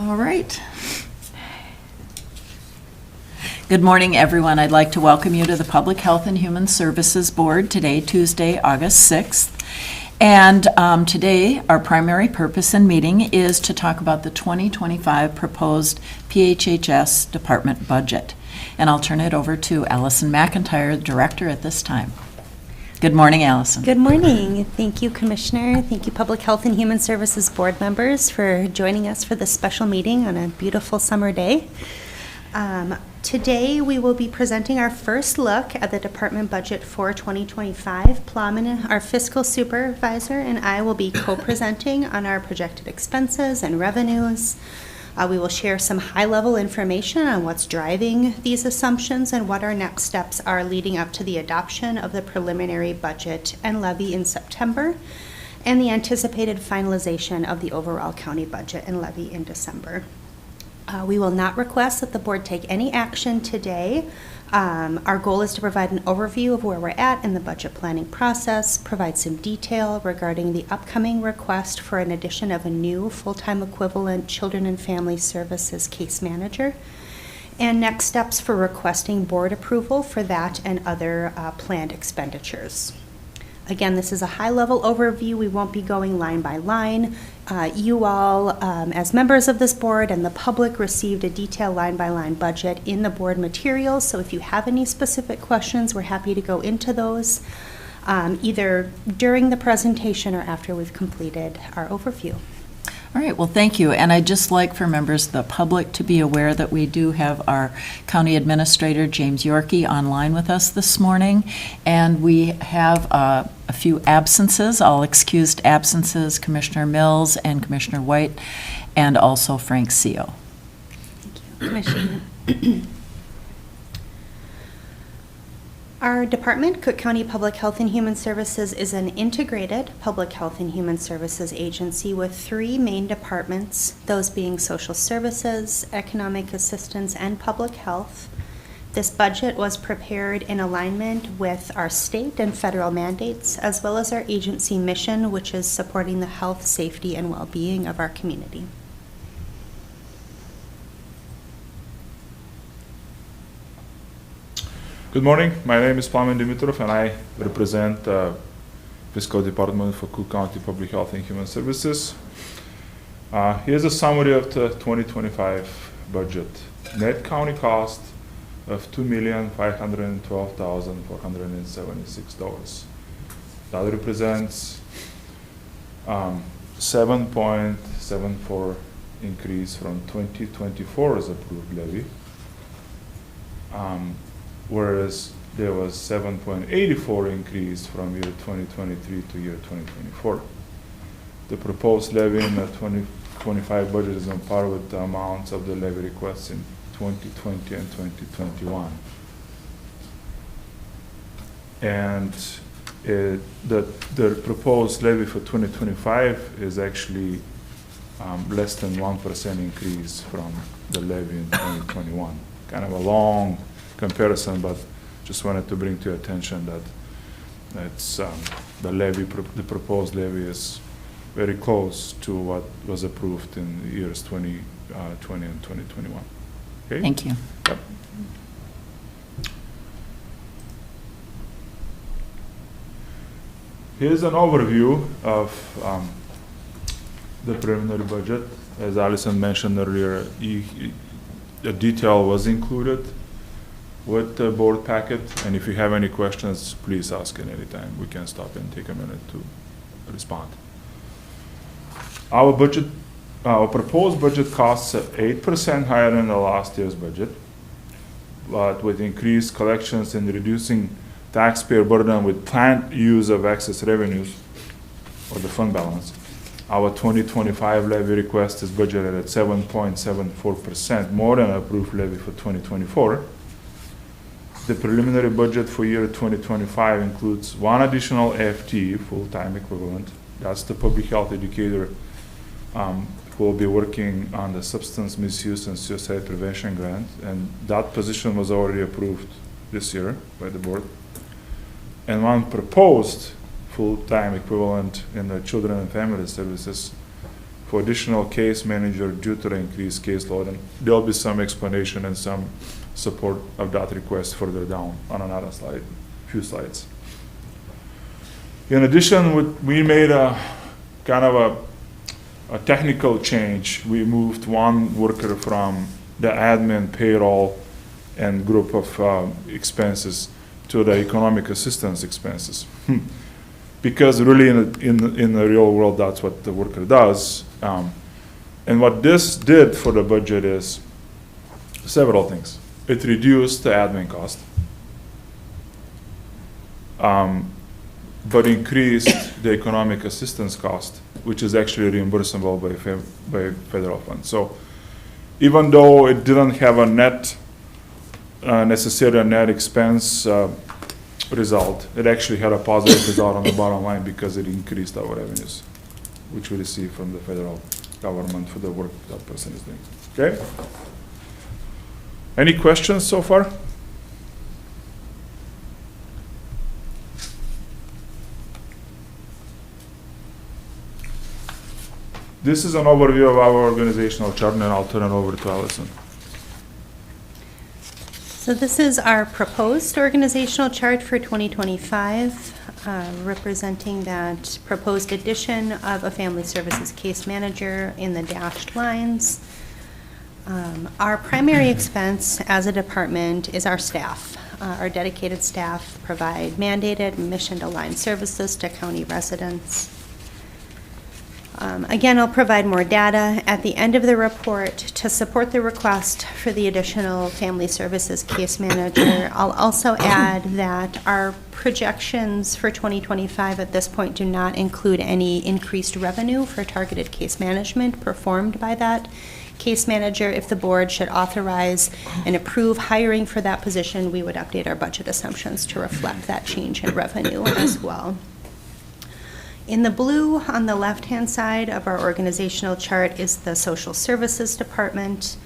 All right. Good morning, everyone. I'd like to welcome you to the Public Health and Human Services Board today, Tuesday, August 6th. And today, our primary purpose in meeting is to talk about the 2025 proposed PHHS department budget. And I'll turn it over to Alison McIntyre, the director, at this time. Good morning, Alison. Good morning. Thank you, Commissioner. Thank you, Public Health and Human Services Board members, for joining us for this special meeting on a beautiful summer day. Today, we will be presenting our first look at the department budget for 2025. Plamen, our fiscal supervisor, and I will be co-presenting on our projected expenses and revenues. We will share some high-level information on what's driving these assumptions and what our next steps are leading up to the adoption of the preliminary budget and levy in September, and the anticipated finalization of the overall county budget and levy in December. We will not request that the board take any action today. Our goal is to provide an overview of where we're at in the budget planning process, provide some detail regarding the upcoming request for an addition of a new full-time equivalent Children and Family Services case manager, and next steps for requesting board approval for that and other planned expenditures. Again, this is a high-level overview. We won't be going line by line. You all, as members of this board and the public, received a detailed line-by-line budget in the board materials. So if you have any specific questions, we're happy to go into those either during the presentation or after we've completed our overview. All right, well, thank you. And I'd just like for members of the public to be aware that we do have our County Administrator, James Yorkie, online with us this morning. And we have a few absences, all excused absences, Commissioner Mills and Commissioner White, and also Frank Seo. Thank you, Commissioner. Our department, Cook County Public Health and Human Services, is an integrated public health and human services agency with three main departments, those being social services, economic assistance, and public health. This budget was prepared in alignment with our state and federal mandates, as well as our agency mission, which is supporting the health, safety, and well-being of our community. Good morning. My name is Plamen Dimitrov, and I represent the Fiscal Department for Cook County Public Health and Human Services. Here's a summary of the 2025 budget. Net county cost of $2,512,476. That represents 7.74 increase from 2024's approved levy. Whereas there was 7.84 increase from year 2023 to year 2024. The proposed levy in the 2025 budget is on par with the amounts of the levy requests in 2020 and 2021. And the proposed levy for 2025 is actually less than 1% increase from the levy in 2021. Kind of a long comparison, but just wanted to bring to your attention that it's the proposed levy is very close to what was approved in the years 2020 and 2021. Okay? Thank you. Yep. Here's an overview of the preliminary budget. As Alison mentioned earlier, the detail was included with the board packet, and if you have any questions, please ask at any time. We can stop and take a minute to respond. Our proposed budget costs are 8% higher than the last year's budget, but with increased collections and reducing taxpayer burden with planned use of excess revenues or the fund balance, our 2025 levy request is budgeted at 7.74%, more than approved levy for 2024. The preliminary budget for year 2025 includes one additional FTE, full-time equivalent. That's the public health educator who will be working on the substance misuse and suicide prevention grant, and that position was already approved this year by the board. And one proposed full-time equivalent in the Children and Family Services for additional case manager due to the increased caseload. And there'll be some explanation and some support of that request further down on another slide, few slides. In addition, we made a kind of a technical change. We moved one worker from the admin, payroll, and group of expenses to the economic assistance expenses. Because really in the real world, that's what the worker does. And what this did for the budget is several things. It reduced the admin cost, but increased the economic assistance cost, which is actually reimbursable by federal funds. So even though it didn't have a net, necessarily a net expense result, it actually had a positive result on the bottom line because it increased our revenues, which we receive from the federal government for the work that person is doing. Okay? Any questions so far? This is an overview of our organizational chart, and I'll turn it over to Alison. So this is our proposed organizational chart for 2025, representing that proposed addition of a family services case manager in the dashed lines. Our primary expense as a department is our staff. Our dedicated staff provide mandated mission-aligned services to county residents. Again, I'll provide more data at the end of the report to support the request for the additional family services case manager. I'll also add that our projections for 2025 at this point do not include any increased revenue for targeted case management performed by that case manager. If the board should authorize and approve hiring for that position, we would update our budget assumptions to reflect that change in revenue as well. In the blue on the left-hand side of our organizational chart is the social services department.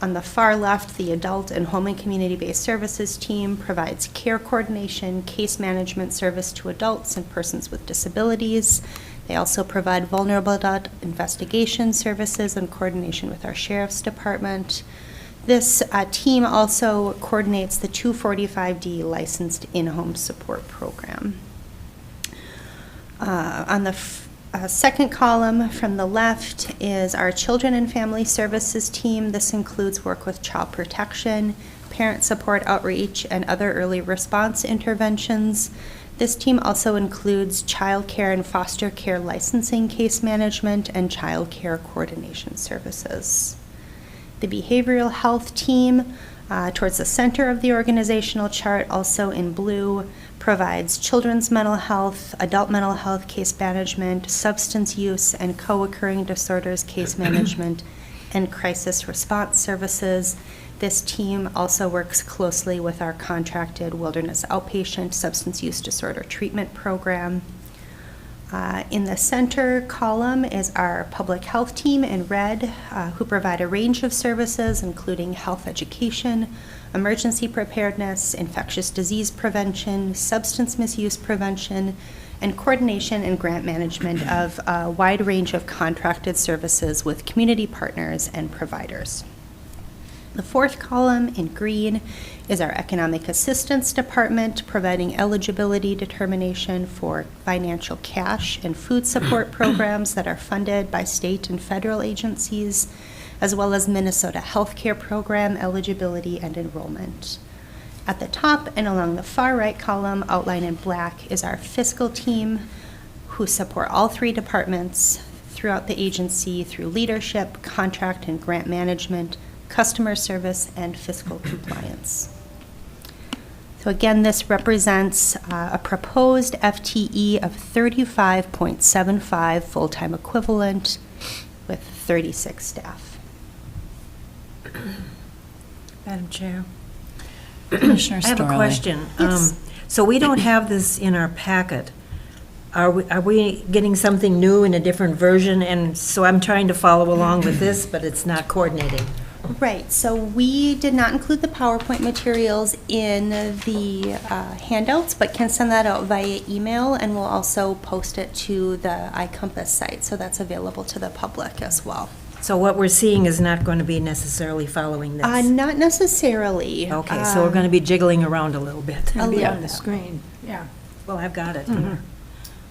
On the far left, the adult and home and community-based services team provides care coordination, case management service to adults and persons with disabilities. They also provide vulnerable adult investigation services and coordination with our sheriff's department. This team also coordinates the 245D licensed in-home support program. On the second column from the left is our children and family services team. This includes work with child protection, parent support outreach, and other early response interventions. This team also includes child care and foster care licensing case management and child care coordination services. The behavioral health team, towards the center of the organizational chart, also in blue, provides children's mental health, adult mental health case management, substance use and co-occurring disorders case management, and crisis response services. This team also works closely with our contracted wilderness outpatient substance use disorder treatment program. In the center column is our public health team in red, who provide a range of services, including health education, emergency preparedness, infectious disease prevention, substance misuse prevention, and coordination and grant management of a wide range of contracted services with community partners and providers. The fourth column in green is our economic assistance department, providing eligibility determination for financial cash and food support programs that are funded by state and federal agencies, as well as Minnesota healthcare program eligibility and enrollment. At the top and along the far right column, outlined in black, is our fiscal team, who support all three departments throughout the agency through leadership, contract and grant management, customer service, and fiscal compliance. So again, this represents a proposed FTE of 35.75 full-time equivalent with 36 staff. Madam Chair, Commissioner I have a Storley. question. Yes. So we don't have this in our packet. Are we getting something new in a different version? And so I'm trying to follow along with this, but it's not coordinating. Right, so we did not include the PowerPoint materials in the handouts, but can send that out via email, and we'll also post it to the iCompass site, so that's available to the public as well. So what we're seeing is not going to be necessarily following this? Not necessarily. Okay, so we're going to be jiggling around a little bit. A Be little on the bit. screen, yeah. Well, I've got it here.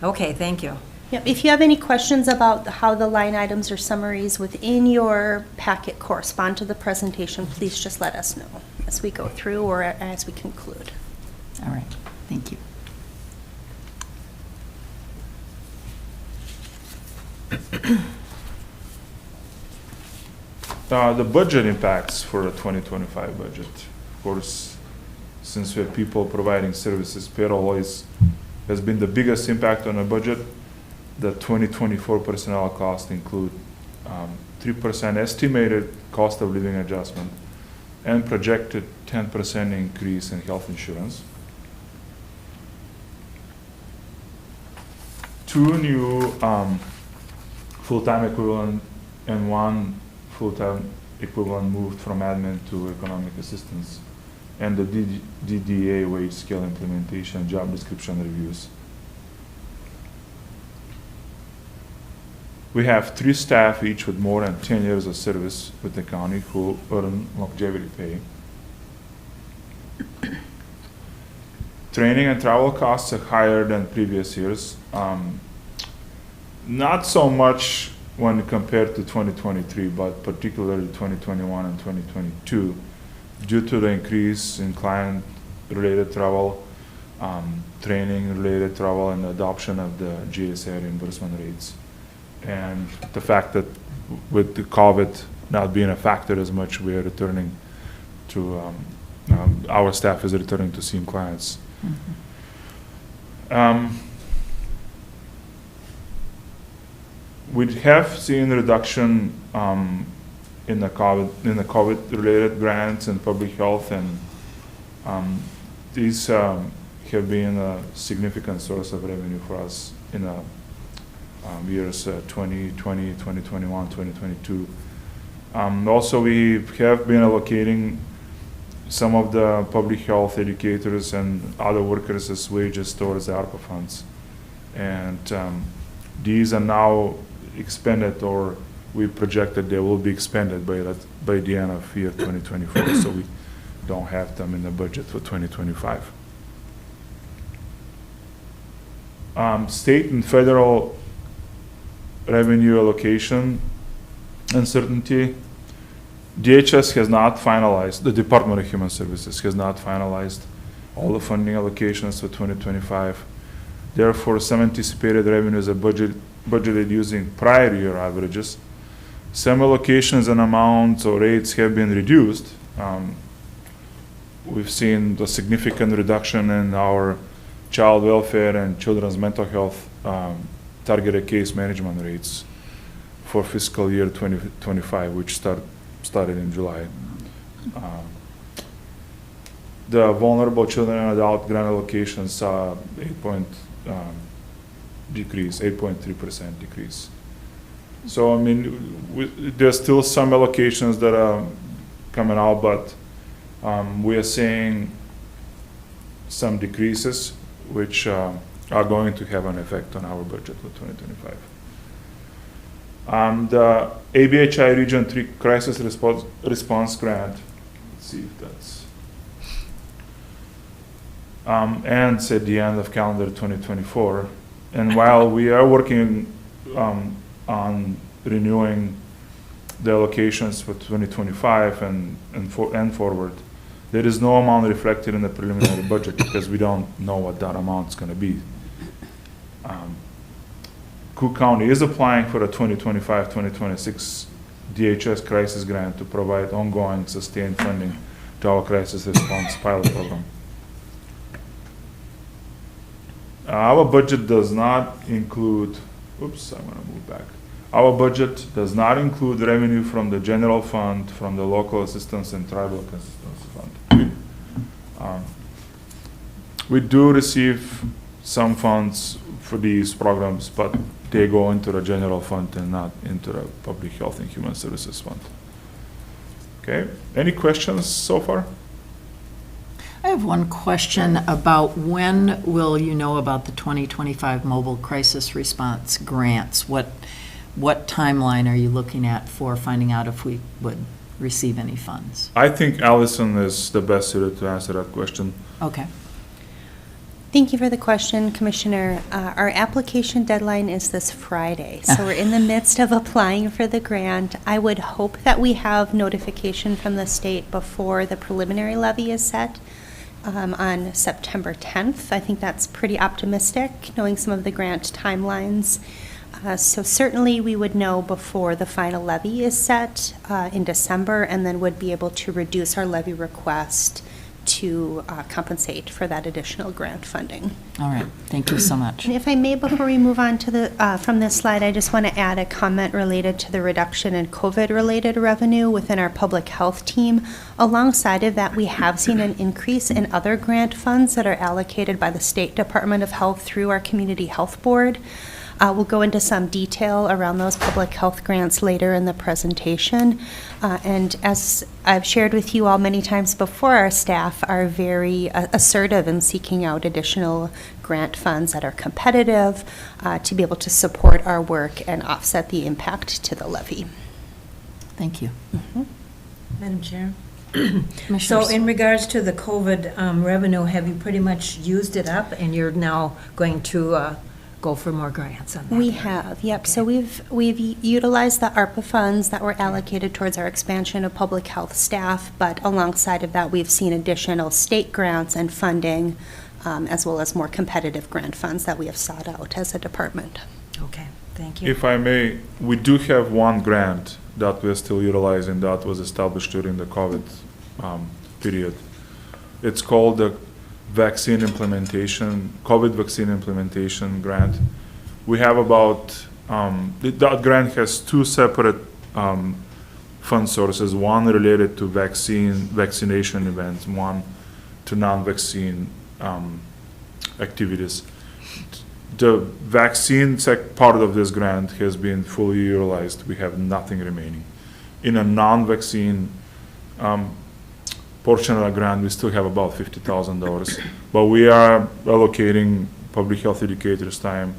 Okay, thank you. Yep, if you have any questions about how the line items or summaries within your packet correspond to the presentation, please just let us know as we go through or as we conclude. All right, thank you. The budget impacts for the 2025 budget. Of course, since we have people providing services, payroll has been the biggest impact on the budget. The 2024 personnel costs include 3% estimated cost of living adjustment and projected 10% increase in health insurance. 2 new full-time equivalent and 1 full-time equivalent moved from admin to economic assistance, and the DDA wage scale implementation, job description reviews. We have 3 staff each with more than 10 years of service with the county who earn longevity pay. Training and travel costs are higher than previous years. Not so much when compared to 2023, but particularly 2021 and 2022, due to the increase in client-related travel, training-related travel, and the adoption of the GSA reimbursement rates. And the fact that with the COVID not being a factor as much, we are returning to, our staff is returning to seeing clients. We have seen a reduction in the COVID-related grants and public health, and these have been a significant source of revenue for us in the years 2020, 2021, 2022. Also, we have been allocating some of the public health educators and other workers as wages towards the ARPA funds. And these are now expended, or we projected they will be expended by the end of year 2024, so we don't have them in the budget for 2025. State and federal revenue allocation uncertainty. DHS has not finalized, the Department of Human Services has not finalized all the funding allocations for 2025. Therefore, some anticipated revenues are budgeted using prior year averages. Some allocations and amounts or rates have been reduced. We've seen a significant reduction in our child welfare and children's mental health targeted case management rates for fiscal year 2025, which started in July. The vulnerable children and adult grant allocations saw 8.3% decrease. So I mean, there's still some allocations that are coming out, but we are seeing some decreases, which are going to have an effect on our budget for 2025. The ABHI Region 3 Crisis Response Grant, let's see if that's, ends at the end of calendar 2024. And while we are working on renewing the allocations for 2025 and forward, there is no amount reflected in the preliminary budget because we don't know what that amount's going to be. Cook County is applying for a 2025-2026 DHS crisis grant to provide ongoing sustained funding to our crisis response pilot program. Our budget does not include, oops, I'm going to move back. Our budget does not include revenue from the general fund, from the local assistance and tribal assistance fund. We do receive some funds for these programs, but they go into the general fund and not into the public health and human services fund. Okay, any questions so far? I have one question about when will you know about the 2025 Mobile Crisis Response Grants? What timeline are you looking at for finding out if we would receive any funds? I think Alison is the best suited to answer that question. Okay. Thank you for the question, Commissioner. Our application deadline is this Friday, so we're in the midst of applying for the grant. I would hope that we have notification from the state before the preliminary levy is set on September 10th. I think that's pretty optimistic, knowing some of the grant timelines. So certainly we would know before the final levy is set in December, and then would be able to reduce our levy request to compensate for that additional grant funding. All right, thank you so much. And if I may, before we move on to the from this slide, I just want to add a comment related to the reduction in COVID-related revenue within our public health team. Alongside of that, we have seen an increase in other grant funds that are allocated by the State Department of Health through our Community Health Board. We'll go into some detail around those public health grants later in the presentation. And as I've shared with you all many times before, our staff are very assertive in seeking out additional grant funds that are competitive to be able to support our work and offset the impact to the levy. Thank you. Mm-hmm. Madam Chair? So Commissioners? in regards to the COVID revenue, have you pretty much used it up and you're now going to go for more grants on that? We have, yep. Okay. So we've utilized the ARPA funds that were allocated towards our expansion of public health staff, but alongside of that, we've seen additional state grants and funding, as well as more competitive grant funds that we have sought out as a department. Okay, thank you. If I may, we do have one grant that we're still utilizing that was established during the COVID period. It's called the COVID vaccine implementation grant. We have about, that grant has two separate fund sources, one related to vaccination events, one to non-vaccine activities. The vaccine part of this grant has been fully utilized. We have nothing remaining. In a non-vaccine portion of the grant, we still have about $50,000, but we are allocating public health educators' time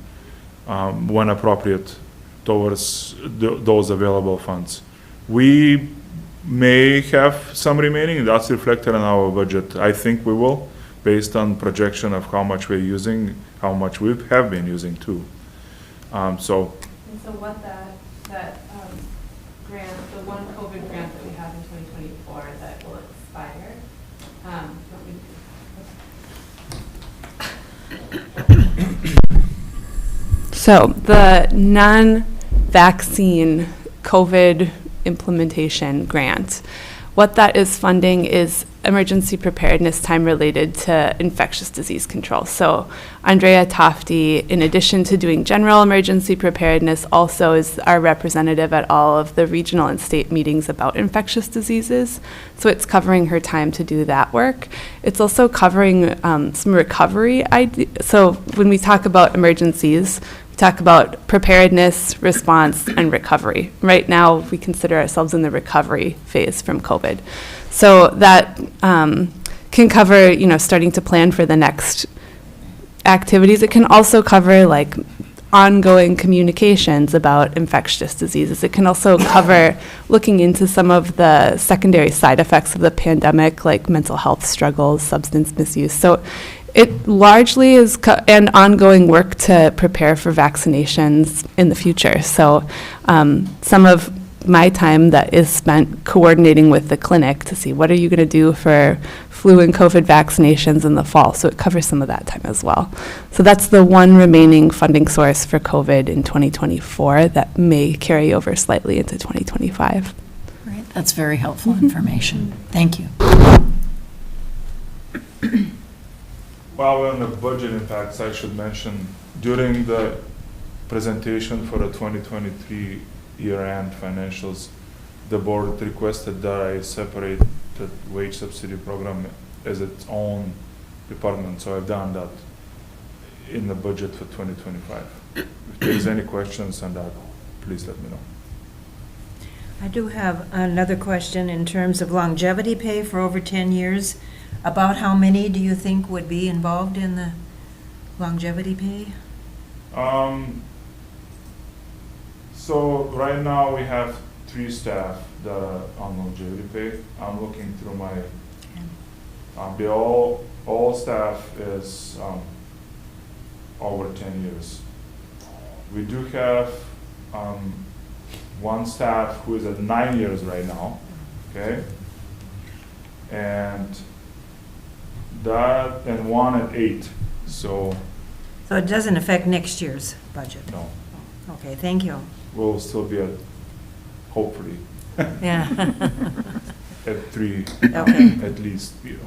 when appropriate towards those available funds. We may have some remaining. That's reflected in our budget. I think we will, based on projection of how much we're using, how much we have been using too. So. And so what that grant, the one COVID grant that we have in 2024 that will expire, so the non-vaccine COVID implementation grant, what that is funding is emergency preparedness time related to infectious disease control. So Andrea Tofty, in addition to doing general emergency preparedness, also is our representative at all of the regional and state meetings about infectious diseases. So it's covering her time to do that work. It's also covering some recovery. So when we talk about emergencies, we talk about preparedness, response, and recovery. Right now, we consider ourselves in the recovery phase from COVID. So that can cover, starting to plan for the next activities. It can also cover like ongoing communications about infectious diseases. It can also cover looking into some of the secondary side effects of the pandemic, like mental health struggles, substance misuse. So it largely is and ongoing work to prepare for vaccinations in the future. So some of my time that is spent coordinating with the clinic to see what are you going to do for flu and COVID vaccinations in the fall. So it covers some of that time as well. So that's the one remaining funding source for COVID in 2024 that may carry over slightly into 2025. Great, that's very helpful information. Thank you. While we're on the budget impacts, I should mention, during the presentation for the 2023 year-end financials, the board requested that I separate the wage subsidy program as its own department, so I've done that in the budget for 2025. If there's any questions on that, please let me know. I do have another question in terms of longevity pay for over 10 years. About how many do you think would be involved in the longevity pay? So right now we have 3 staff that are on longevity pay. I'm looking through my, the all staff is over 10 years. We do have 1 staff who is at 9 years right now, okay? And 1 at 8, so So it doesn't affect next year's budget? no, Okay, thank you. we'll still be at, hopefully, Yeah. at 3, Okay. at least, 3.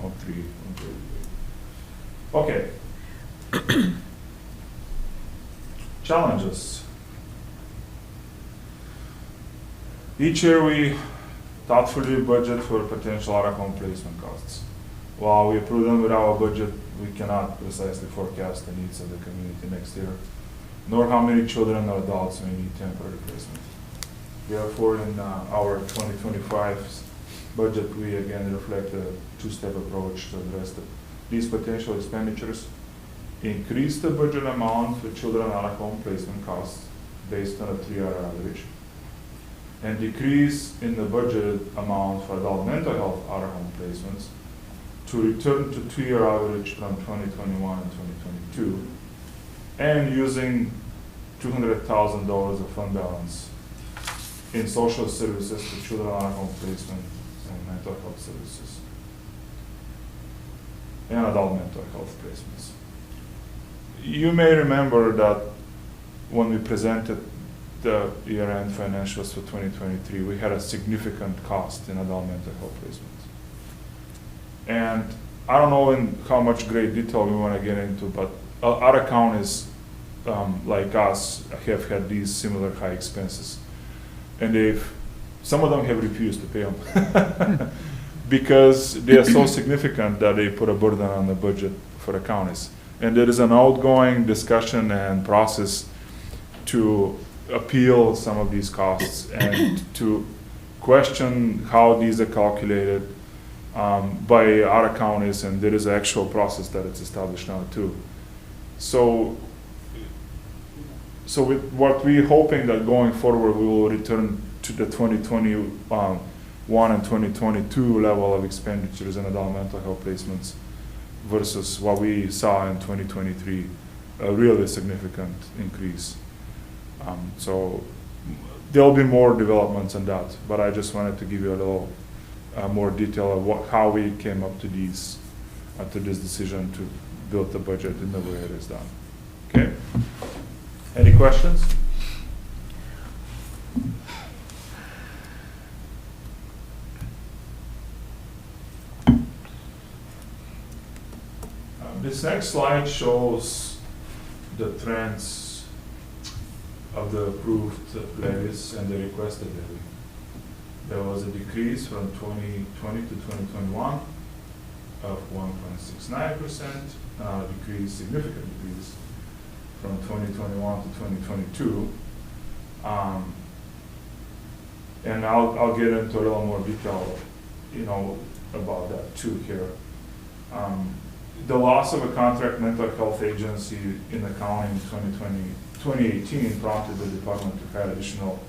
Okay. Challenges. Each year we thoughtfully budget for potential out-of-home placement costs. While we approve them with our budget, we cannot precisely forecast the needs of the community next year, nor how many children or adults may need temporary placement. Therefore, in our 2025 budget, we again reflect a 2-step approach to address these potential expenditures. Increase the budget amount for children out-of-home placement costs based on a 3-year average, and decrease in the budget amount for adult mental health out-of-home placements to return to 2-year average from 2021 and 2022, and using $200,000 of fund balance in social services for children out-of-home placement and mental health services, and adult mental health placements. You may remember that when we presented the year-end financials for 2023, we had a significant cost in adult mental health placements. And I don't know in how much great detail we want to get into, but other counties like us have had these similar high expenses. And some of them have refused to pay them because they are so significant that they put a burden on the budget for the counties. And there is an ongoing discussion and process to appeal some of these costs and to question how these are calculated by other counties, and there is an actual process that is established now too. So with what we're hoping that going forward we will return to the 2021 and 2022 level of expenditures in adult mental health placements versus what we saw in 2023, a really significant increase. So there'll be more developments on that, but I just wanted to give you a little more detail of how we came up to this decision to build the budget in the way it is done. Okay? Any questions? This next slide shows the trends of the approved levies and the requested levy. There was a decrease from 2020 to 2021 of 1.69%, significant decrease from 2021 to 2022. And I'll get into a little more detail, about that too here. The loss of a contract mental health agency in the county in 2018 prompted the department to hire additional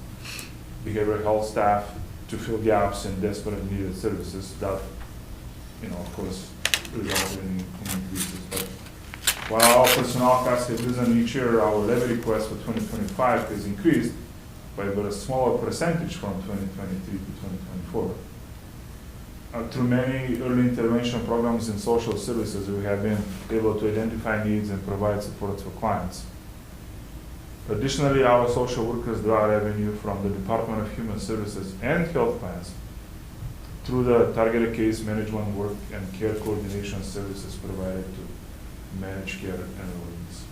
behavioral health staff to fill gaps in desperate needed services. That, of course, resulted in increases. But while our personnel costs have risen each year, our levy request for 2025 has increased by about a smaller percentage from 2023 to 2024. Through many early intervention programs in social services, we have been able to identify needs and provide support for clients. Additionally, our social workers draw revenue from the Department of Human Services and health plans through the targeted case management work and care coordination services provided to managed care enrollees.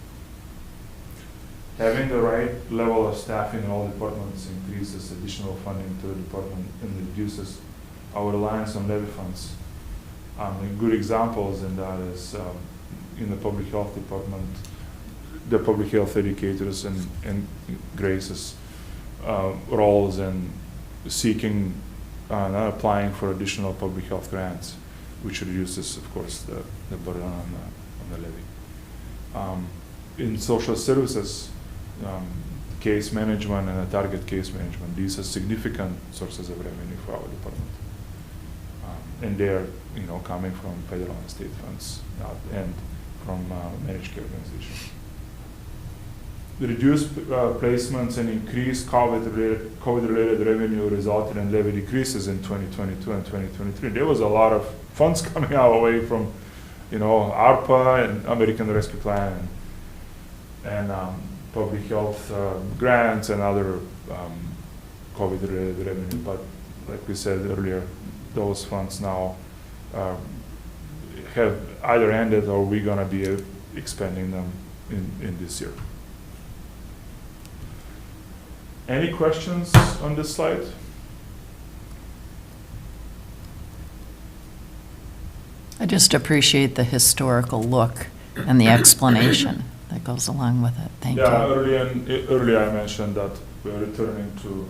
Having the right level of staffing in all departments increases additional funding to the department and reduces our reliance on levy funds. Good examples in that is in the public health department, the public health educators and Grace's roles in seeking, not applying for additional public health grants, which reduces, of course, the burden on the levy. In social services, case management and target case management, these are significant sources of revenue for our department. And they're, coming from federal and state funds and from managed care organizations. The reduced placements and increased COVID-related revenue resulted in levy decreases in 2022 and 2023. There was a lot of funds coming our way from, ARPA and American Rescue Plan and public health grants and other COVID-related revenue. But like we said earlier, those funds now have either ended or we're going to be expanding them in this year. Any questions on this slide? I just appreciate the historical look and the explanation that goes along with it. Thank you. Earlier I mentioned that we are returning to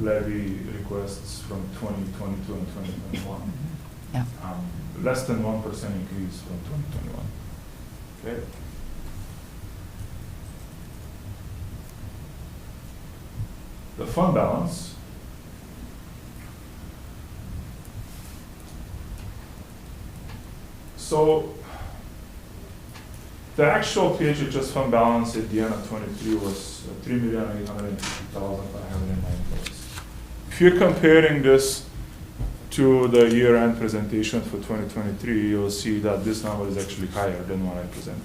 levy requests from 2022 and 2021. Yeah. Less than 1% increase from 2021. Okay. The fund balance. So the actual PHHS fund balance at the end of 23 was $3,850,509. If you're comparing this to the year-end presentation for 2023, you'll see that this number is actually higher than what I presented.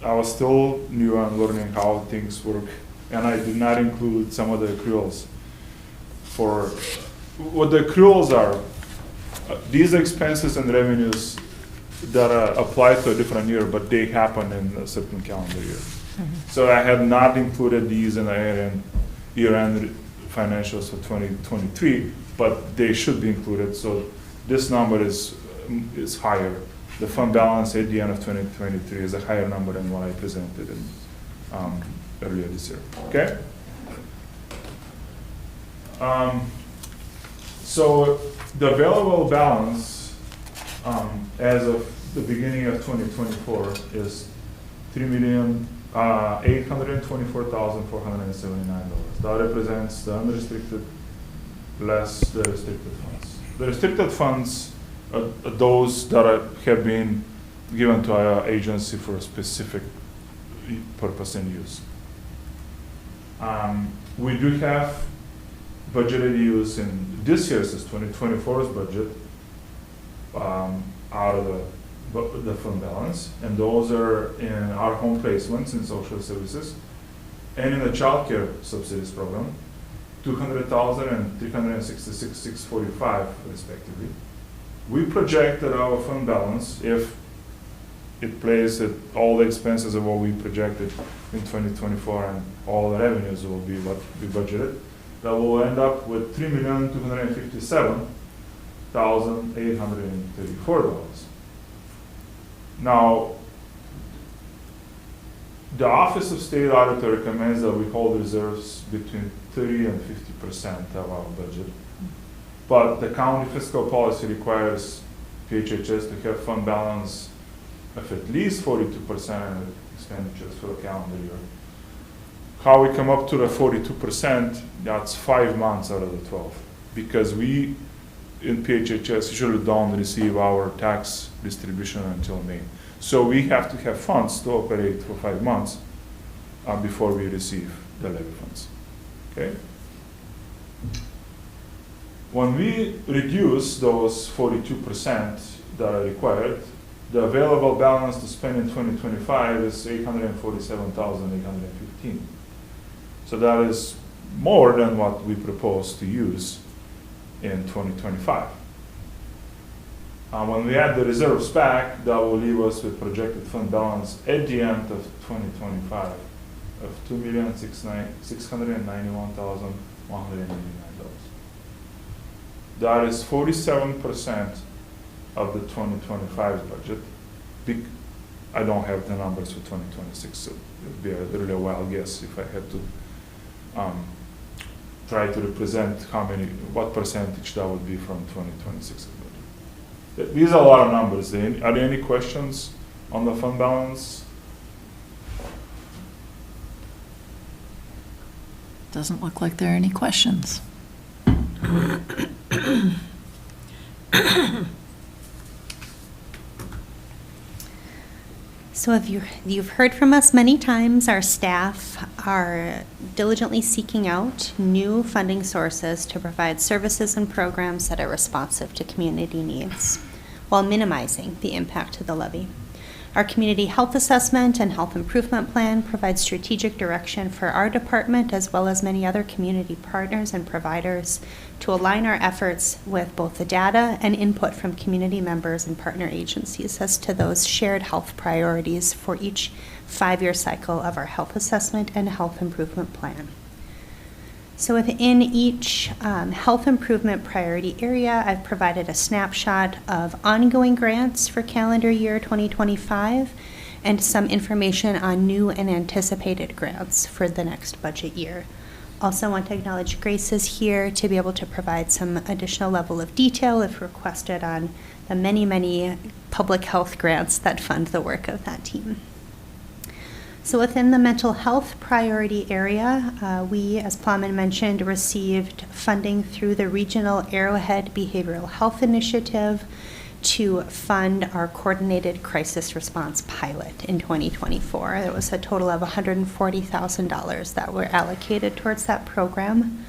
I was still new on learning how things work, and I did not include some of the accruals. For what the accruals are, these expenses and revenues that apply to a different year, but they happen in a certain calendar year. So I had not included these in the year-end financials for 2023, but they should be included. So this number is higher. The fund balance at the end of 2023 is a higher number than what I presented in, earlier this year. Okay. So the available balance as of the beginning of 2024 is $3,824,479. That represents the unrestricted less the restricted funds. The restricted funds are those that have been given to our agency for a specific purpose and use. We do have budgeted use in this year's 2024's budget out of the fund balance, and those are in our home placements in social services and in the child care subsidies program, $200,000 and $366,645 respectively. We project that our fund balance, if it plays at all the expenses of what we projected in 2024 and all the revenues will be what we budgeted, that will end up with $3,257,834. Now, the Office of State Auditor recommends that we hold reserves between 30 and 50% of our budget. But the county fiscal policy requires PHHS to have fund balance of at least 42% of expenditures for the calendar year. How we come up to the 42%, that's 5 months out of the 12. Because we, in PHHS, usually don't receive our tax distribution until May. So we have to have funds to operate for 5 months before we receive the levy funds. Okay? When we reduce those 42% that are required, the available balance to spend in 2025 is $847,815. So that is more than what we propose to use in 2025. When we add the reserves back, that will leave us with projected fund balance at the end of 2025 of $2,691,189. That is 47% of the 2025 budget. I don't have the numbers for 2026, so it would be a really wild guess if I had to try to represent what percentage that would be from 2026 budget. These are a lot of numbers. Are there any questions on the fund balance? Doesn't look like there are any questions. So you've heard from us many times, our staff are diligently seeking out new funding sources to provide services and programs that are responsive to community needs while minimizing the impact to the levy. Our community health assessment and health improvement plan provides strategic direction for our department as well as many other community partners and providers to align our efforts with both the data and input from community members and partner agencies as to those shared health priorities for each 5-year cycle of our health assessment and health improvement plan. So within each health improvement priority area, I've provided a snapshot of ongoing grants for calendar year 2025 and some information on new and anticipated grants for the next budget year. Also want to acknowledge Grace is here to be able to provide some additional level of detail if requested on the many, many public health grants that fund the work of that team. So within the mental health priority area, we, as Plamen mentioned, received funding through the Regional Arrowhead Behavioral Health Initiative to fund our coordinated crisis response pilot in 2024. There was a total of $140,000 that were allocated towards that program.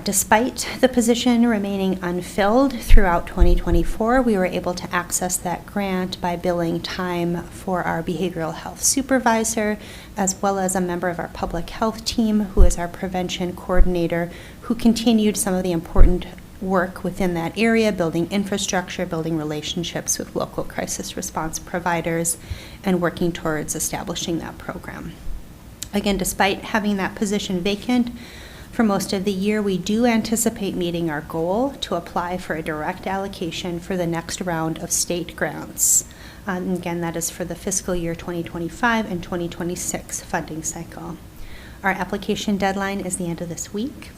Despite the position remaining unfilled throughout 2024, we were able to access that grant by billing time for our behavioral health supervisor, as well as a member of our public health team, who is our prevention coordinator, who continued some of the important work within that area, building infrastructure, building relationships with local crisis response providers, and working towards establishing that program. Again, despite having that position vacant, for most of the year, we do anticipate meeting our goal to apply for a direct allocation for the next round of state grants. Again, that is for the fiscal year 2025 and 2026 funding cycle. Our application deadline is the end of this week.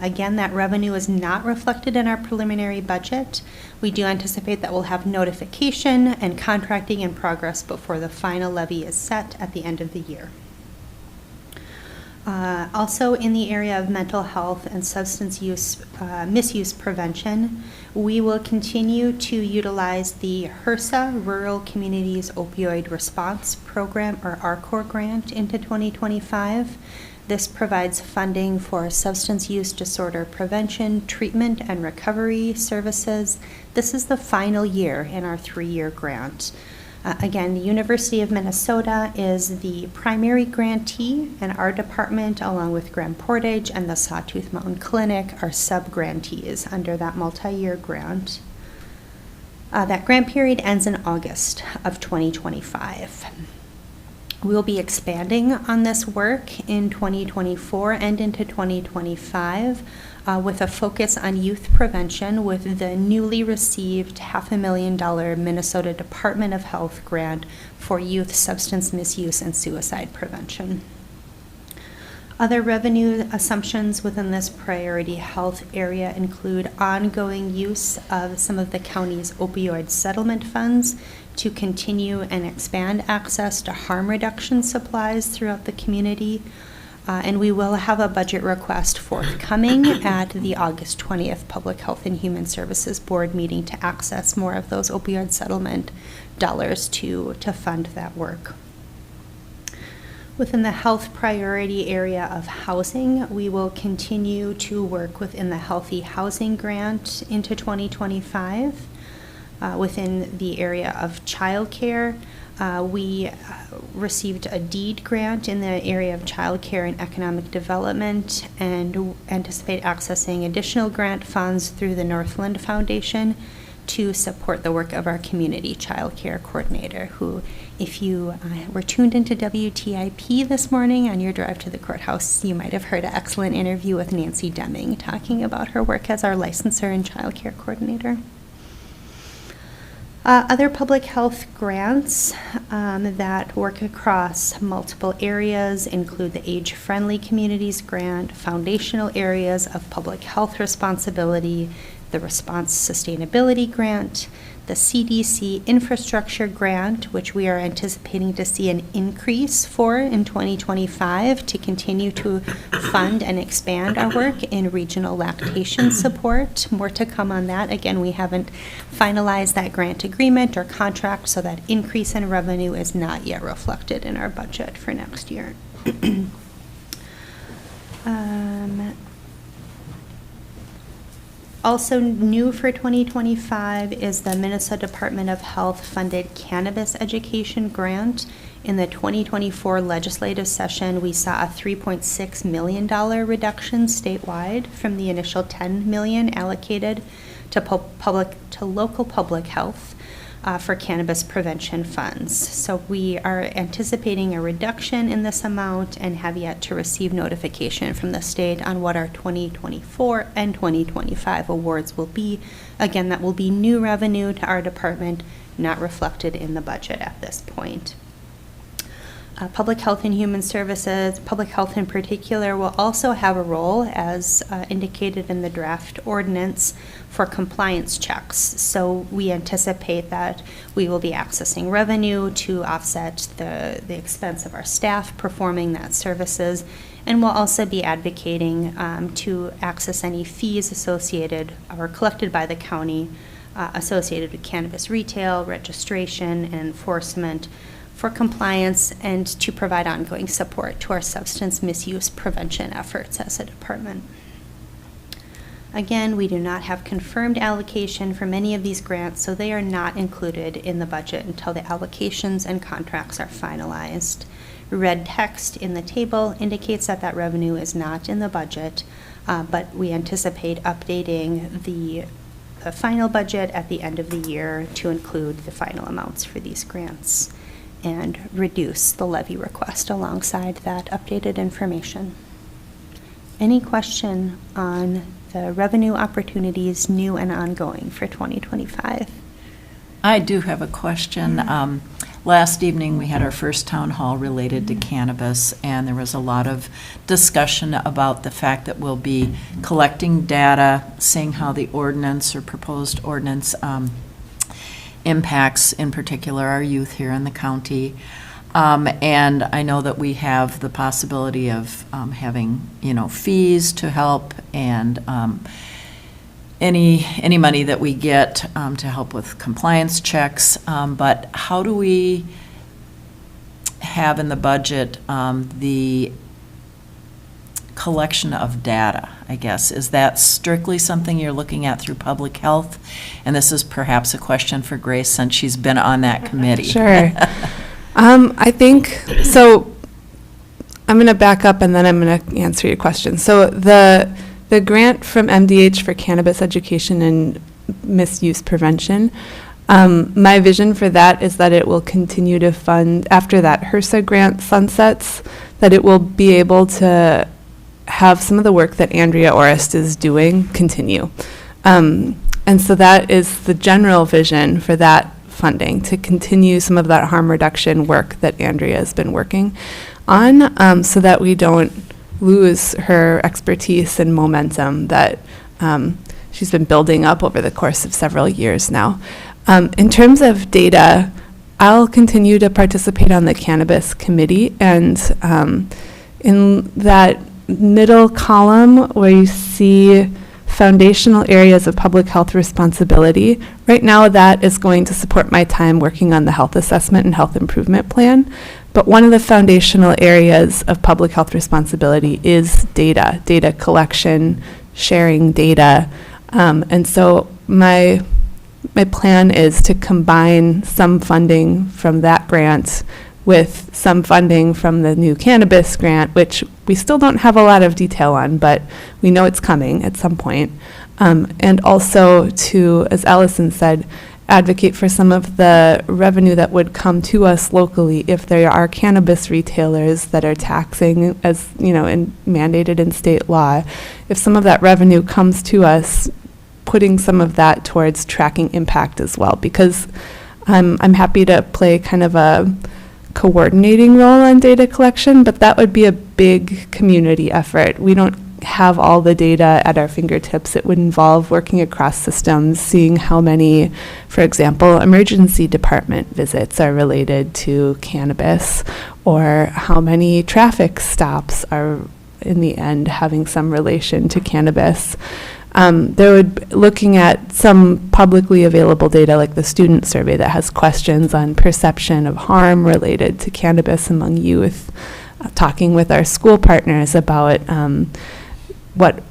Again, that revenue is not reflected in our preliminary budget. We do anticipate that we'll have notification and contracting in progress before the final levy is set at the end of the year. Also in the area of mental health and substance use misuse prevention, we will continue to utilize the HRSA, Rural Communities Opioid Response Program, or RCOR grant, into 2025. This provides funding for substance use disorder prevention, treatment, and recovery services. This is the final year in our 3-year grant. Again, the University of Minnesota is the primary grantee, and our department, along with Grand Portage and the Sawtooth Mountain Clinic, are sub-grantees under that multi-year grant. That grant period ends in August of 2025. We'll be expanding on this work in 2024 and into 2025 with a focus on youth prevention with the newly received $500,000 Minnesota Department of Health grant for youth substance misuse and suicide prevention. Other revenue assumptions within this priority health area include ongoing use of some of the county's opioid settlement funds to continue and expand access to harm reduction supplies throughout the community. And we will have a budget request forthcoming at the August 20th Public Health and Human Services Board meeting to access more of those opioid settlement dollars to fund that work. Within the health priority area of housing, we will continue to work within the Healthy Housing Grant into 2025. Within the area of childcare, we received a deed grant in the area of childcare and economic development and anticipate accessing additional grant funds through the Northland Foundation to support the work of our community childcare coordinator, who, if you were tuned into WTIP this morning on your drive to the courthouse, you might have heard an excellent interview with Nancy Deming talking about her work as our licensor and childcare coordinator. Other public health grants that work across multiple areas include the Age-Friendly Communities Grant, foundational areas of public health responsibility, the Response Sustainability Grant, the CDC Infrastructure Grant, which we are anticipating to see an increase for in 2025 to continue to fund and expand our work in regional lactation support. More to come on that. Again, we haven't finalized that grant agreement or contract, so that increase in revenue is not yet reflected in our budget for next year. Also new for 2025 is the Minnesota Department of Health funded cannabis education grant. In the 2024 legislative session, we saw a $3.6 million reduction statewide from the initial $10 million allocated to local public health for cannabis prevention funds. So we are anticipating a reduction in this amount and have yet to receive notification from the state on what our 2024 and 2025 awards will be. Again, that will be new revenue to our department, not reflected in the budget at this point. Public Health and Human Services, public health in particular, will also have a role, as indicated in the draft ordinance, for compliance checks. So we anticipate that we will be accessing revenue to offset the expense of our staff performing that services, and we'll also be advocating to access any fees associated or collected by the county associated with cannabis retail, registration, and enforcement, for compliance and to provide ongoing support to our substance misuse prevention efforts as a department. Again, we do not have confirmed allocation for many of these grants, so they are not included in the budget until the allocations and contracts are finalized. Red text in the table indicates that that revenue is not in the budget, but we anticipate updating the final budget at the end of the year to include the final amounts for these grants and reduce the levy request alongside that updated information. Any question on the revenue opportunities, new and ongoing, for 2025? I do have a question. Last evening, we had our first town hall related to cannabis, and there was a lot of discussion about the fact that we'll be collecting data, seeing how the ordinance or proposed ordinance impacts, in particular, our youth here in the county. And I know that we have the possibility of having, fees to help, and any money that we get to help with compliance checks. But how do we have in the budget the collection of data, I guess? Is that strictly something you're looking at through public health? And this is perhaps a question for Grace, since she's been on that committee. Sure. I think, so I'm going to back up and then I'm going to answer your question. So the grant from MDH for cannabis education and misuse prevention, my vision for that is that it will continue to fund, after that HRSA grant sunsets, that it will be able to have some of the work that Andrea Orest is doing continue. And so that is the general vision for that funding, to continue some of that harm reduction work that Andrea has been working on, so that we don't lose her expertise and momentum that she's been building up over the course of several years now. In terms of data, I'll continue to participate on the cannabis committee, and in that middle column where you see foundational areas of public health responsibility, right now that is going to support my time working on the health assessment and health improvement plan. But one of the foundational areas of public health responsibility is data collection, sharing data. And so my plan is to combine some funding from that grant with some funding from the new cannabis grant, which we still don't have a lot of detail on, but we know it's coming at some point. And also to, as Alison said, advocate for some of the revenue that would come to us locally if there are cannabis retailers that are taxing, as and mandated in state law. If some of that revenue comes to us putting some of that towards tracking impact as well, because I'm happy to play kind of a coordinating role on data collection, but that would be a big community effort. We don't have all the data at our fingertips. It would involve working across systems, seeing how many, for example, emergency department visits are related to cannabis, or how many traffic stops are in the end having some relation to cannabis. There would, looking at some publicly available data like the student survey that has questions on perception of harm related to cannabis among youth, talking with our school partners about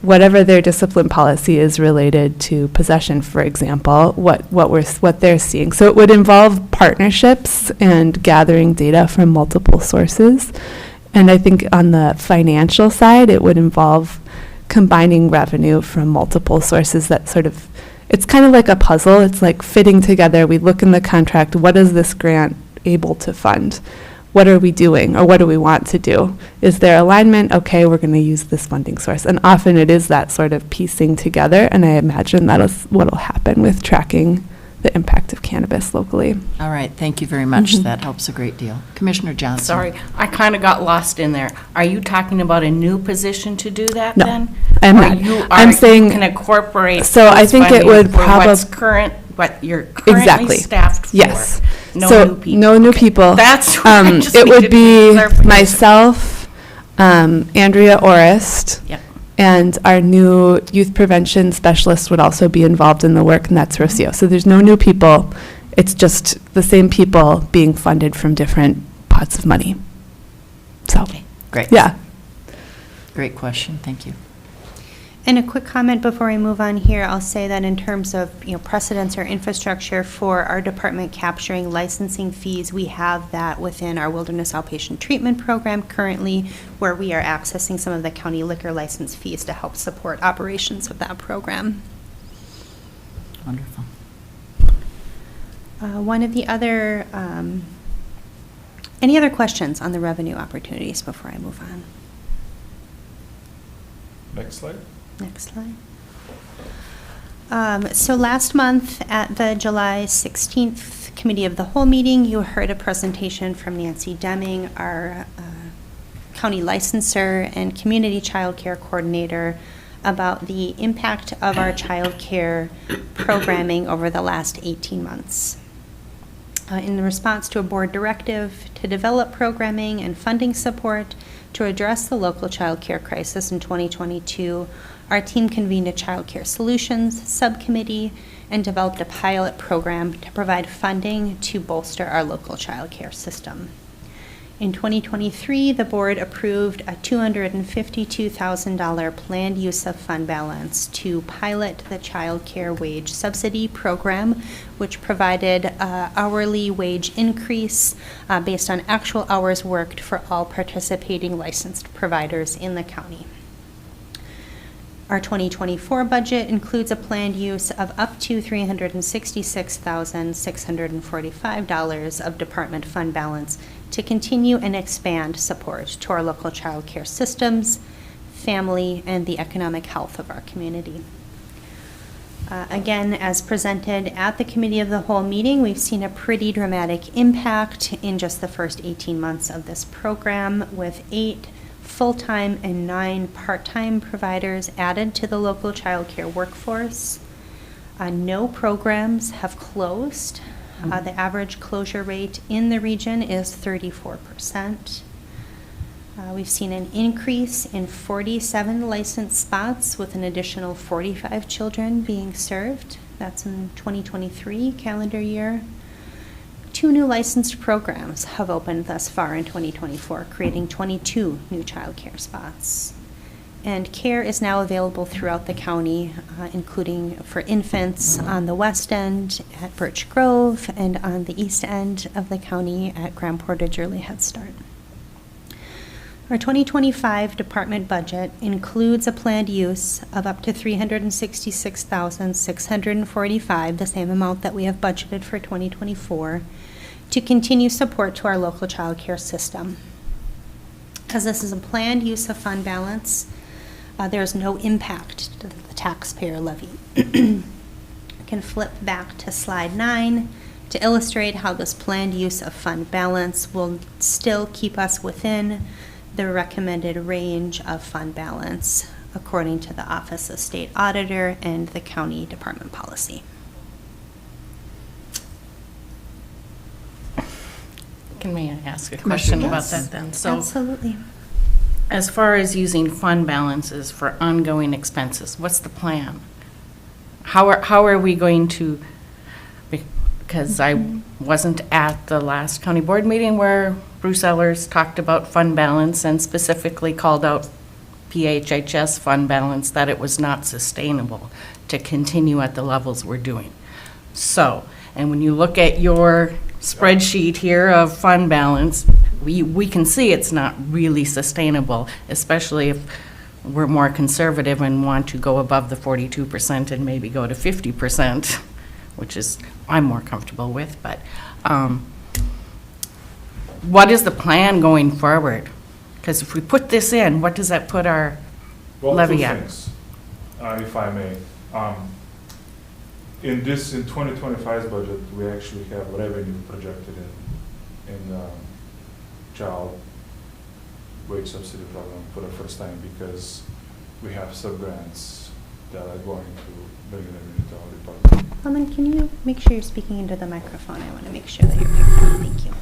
whatever their discipline policy is related to possession, for example, what they're seeing. So it would involve partnerships and gathering data from multiple sources. And I think on the financial side, it would involve combining revenue from multiple sources. That sort of, it's kind of like a puzzle. It's like fitting together. We look in the contract, what is this grant able to fund? What are we doing, or what do we want to do? Is there alignment? Okay, we're going to use this funding source. And often it is that sort of piecing together, and I imagine that is what will happen with tracking the impact of cannabis locally. All right, thank you very much. Mhm. That helps a great deal. Commissioner Johnson. Sorry, I kind of got lost in there. Are you talking about a new position to do that No, then? I'm Or not. you I'm are- saying- you can incorporate. So I those think it funding would for what's probab- current, what you're currently Exactly. staffed for. Yes. No So, new people. no new people. That's what I just It would needed be clarification. myself, Andrea Orist, Yep. and our new youth prevention specialist would also be involved in the work, and that's Rocio. So there's no new people. It's just the same people being funded from different pots of money. So, Okay, great. yeah. Great question, thank you. And a quick comment before we move on here, I'll say that in terms of, precedents or infrastructure for our department capturing licensing fees, we have that within our Wilderness Outpatient Treatment Program currently, where we are accessing some of the county liquor license fees to help support operations of that program. Wonderful. One of the other, any other questions on the revenue opportunities before I move on? Next slide. Next slide. So last month at the July 16th Committee of the Whole meeting, you heard a presentation from Nancy Deming, our county licensor and community child care coordinator, about the impact of our child care programming over the last 18 months. In response to a board directive to develop programming and funding support to address the local child care crisis in 2022, our team convened a Child Care Solutions subcommittee and developed a pilot program to provide funding to bolster our local child care system. In 2023, the board approved a $252,000 planned use of fund balance to pilot the child care wage subsidy program, which provided hourly wage increase based on actual hours worked for all participating licensed providers in the county. Our 2024 budget includes a planned use of up to $366,645 of department fund balance to continue and expand support to our local child care systems, family, and the economic health of our community. Again, as presented at the Committee of the Whole meeting, we've seen a pretty dramatic impact in just the first 18 months of this program, with 8 full-time and 9 part-time providers added to the local child care workforce. No programs have closed. The average closure rate in the region is 34%. We've seen an increase in 47 licensed spots with an additional 45 children being served. That's in 2023 calendar year. 2 new licensed programs have opened thus far in 2024, creating 22 new child care spots. And care is now available throughout the county, including for infants on the west end at Birch Grove and on the east end of the county at Grand Portage Early Head Start. Our 2025 department budget includes a planned use of up to $366,645, the same amount that we have budgeted for 2024, to continue support to our local child care system. Because this is a planned use of fund balance, There's no impact to the taxpayer levy. I can flip back to slide 9 to illustrate how this planned use of fund balance will still keep us within the recommended range of fund balance according to the Office of State Auditor and the County Department policy. May I ask a question about that then? So, Absolutely. as far as using fund balances for ongoing expenses, what's the plan? How are we going to, because I wasn't at the last county board meeting where Bruce Ellers talked about fund balance and specifically called out PHHS fund balance, that it was not sustainable to continue at the levels we're doing. So, and when you look at your spreadsheet here of fund balance, we can see it's not really sustainable, especially if we're more conservative and want to go above the 42% and maybe go to 50%, which is I'm more comfortable with. But what is the plan going forward? Because if we put this in, what does that put our levy at? Two things, if I may. In 2025's budget, we actually have revenue projected in the child wage subsidy program for the first time because we have sub-grants that are going to bring revenue to our department. Plamen, can you make sure you're speaking into the microphone? I want to make sure that you're picked up. Thank you.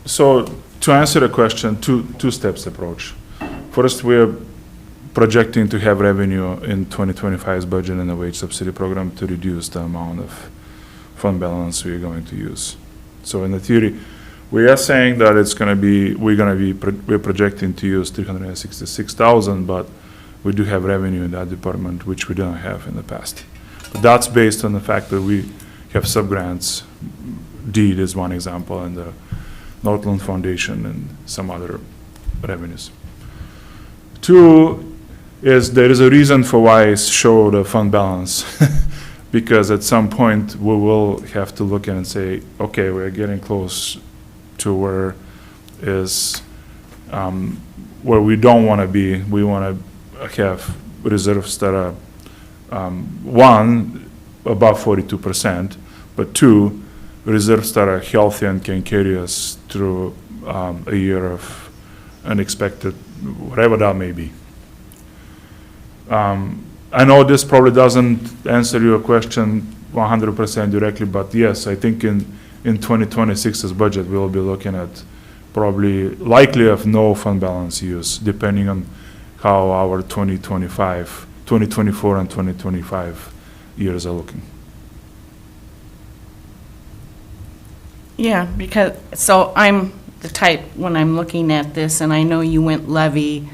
So to answer the question, two steps approach. First, we're projecting to have revenue in 2025's budget in the wage subsidy program to reduce the amount of fund balance we're going to use. So in the theory, we are saying that it's going to be, we're projecting to use 366,000, but we do have revenue in that department, which we don't have in the past. But that's based on the fact that we have sub-grants. DEED is one example, and the Northland Foundation and some other revenues. Two is there is a reason for why I show the fund balance because at some point we will have to look at and say, okay, we're getting close to where we don't want to be. We want to have reserves that are one, above 42%, but two, reserves that are healthy and can carry us through a year of unexpected, whatever that may be. I know this probably doesn't answer your question 100% directly, but yes, I think in 2026's budget, we'll be looking at probably likely of no fund balance use, depending on how our 2024 and 2025 years are looking. Yeah, because, so I'm the type, when I'm looking at this, and I know you went levy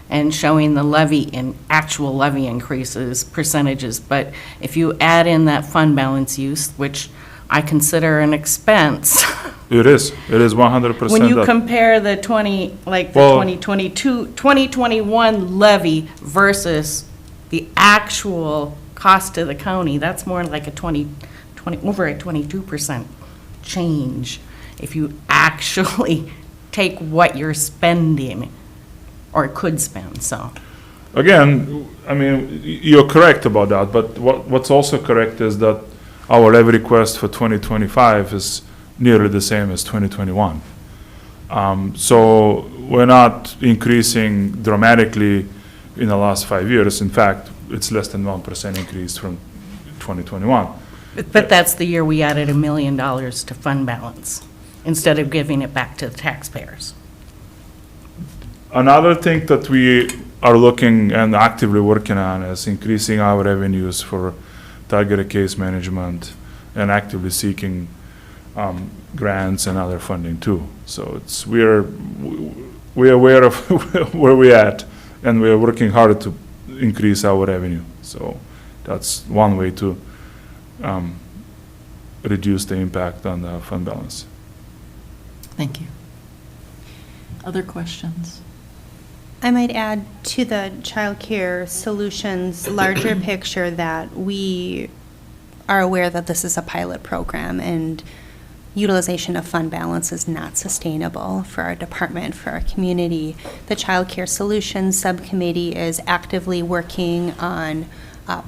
and showing the levy in actual levy increases, percentages, but if you add in that fund balance use, which I consider an expense. It is 100%. When you compare the 2021 levy versus the actual cost to the county, that's more like a over a 22% change if you actually take what you're spending or could spend, so. Again, I mean, you're correct about that, but what's also correct is that our levy request for 2025 is nearly the same as 2021. So we're not increasing dramatically in the last 5 years. In fact, it's less than 1% increase from 2021. But that's the year we added $1 million to fund balance, instead of giving it back to the taxpayers. Another thing that we are looking and actively working on is increasing our revenues for targeted case management and actively seeking grants and other funding too. So we're aware of where we're at, and we're working hard to increase our revenue. So that's one way to reduce the impact on the fund balance. Thank you. Other questions? I might add to the child care solutions larger picture that we are aware that this is a pilot program, and utilization of fund balance is not sustainable for our department, for our community. The Child Care Solutions Subcommittee is actively working on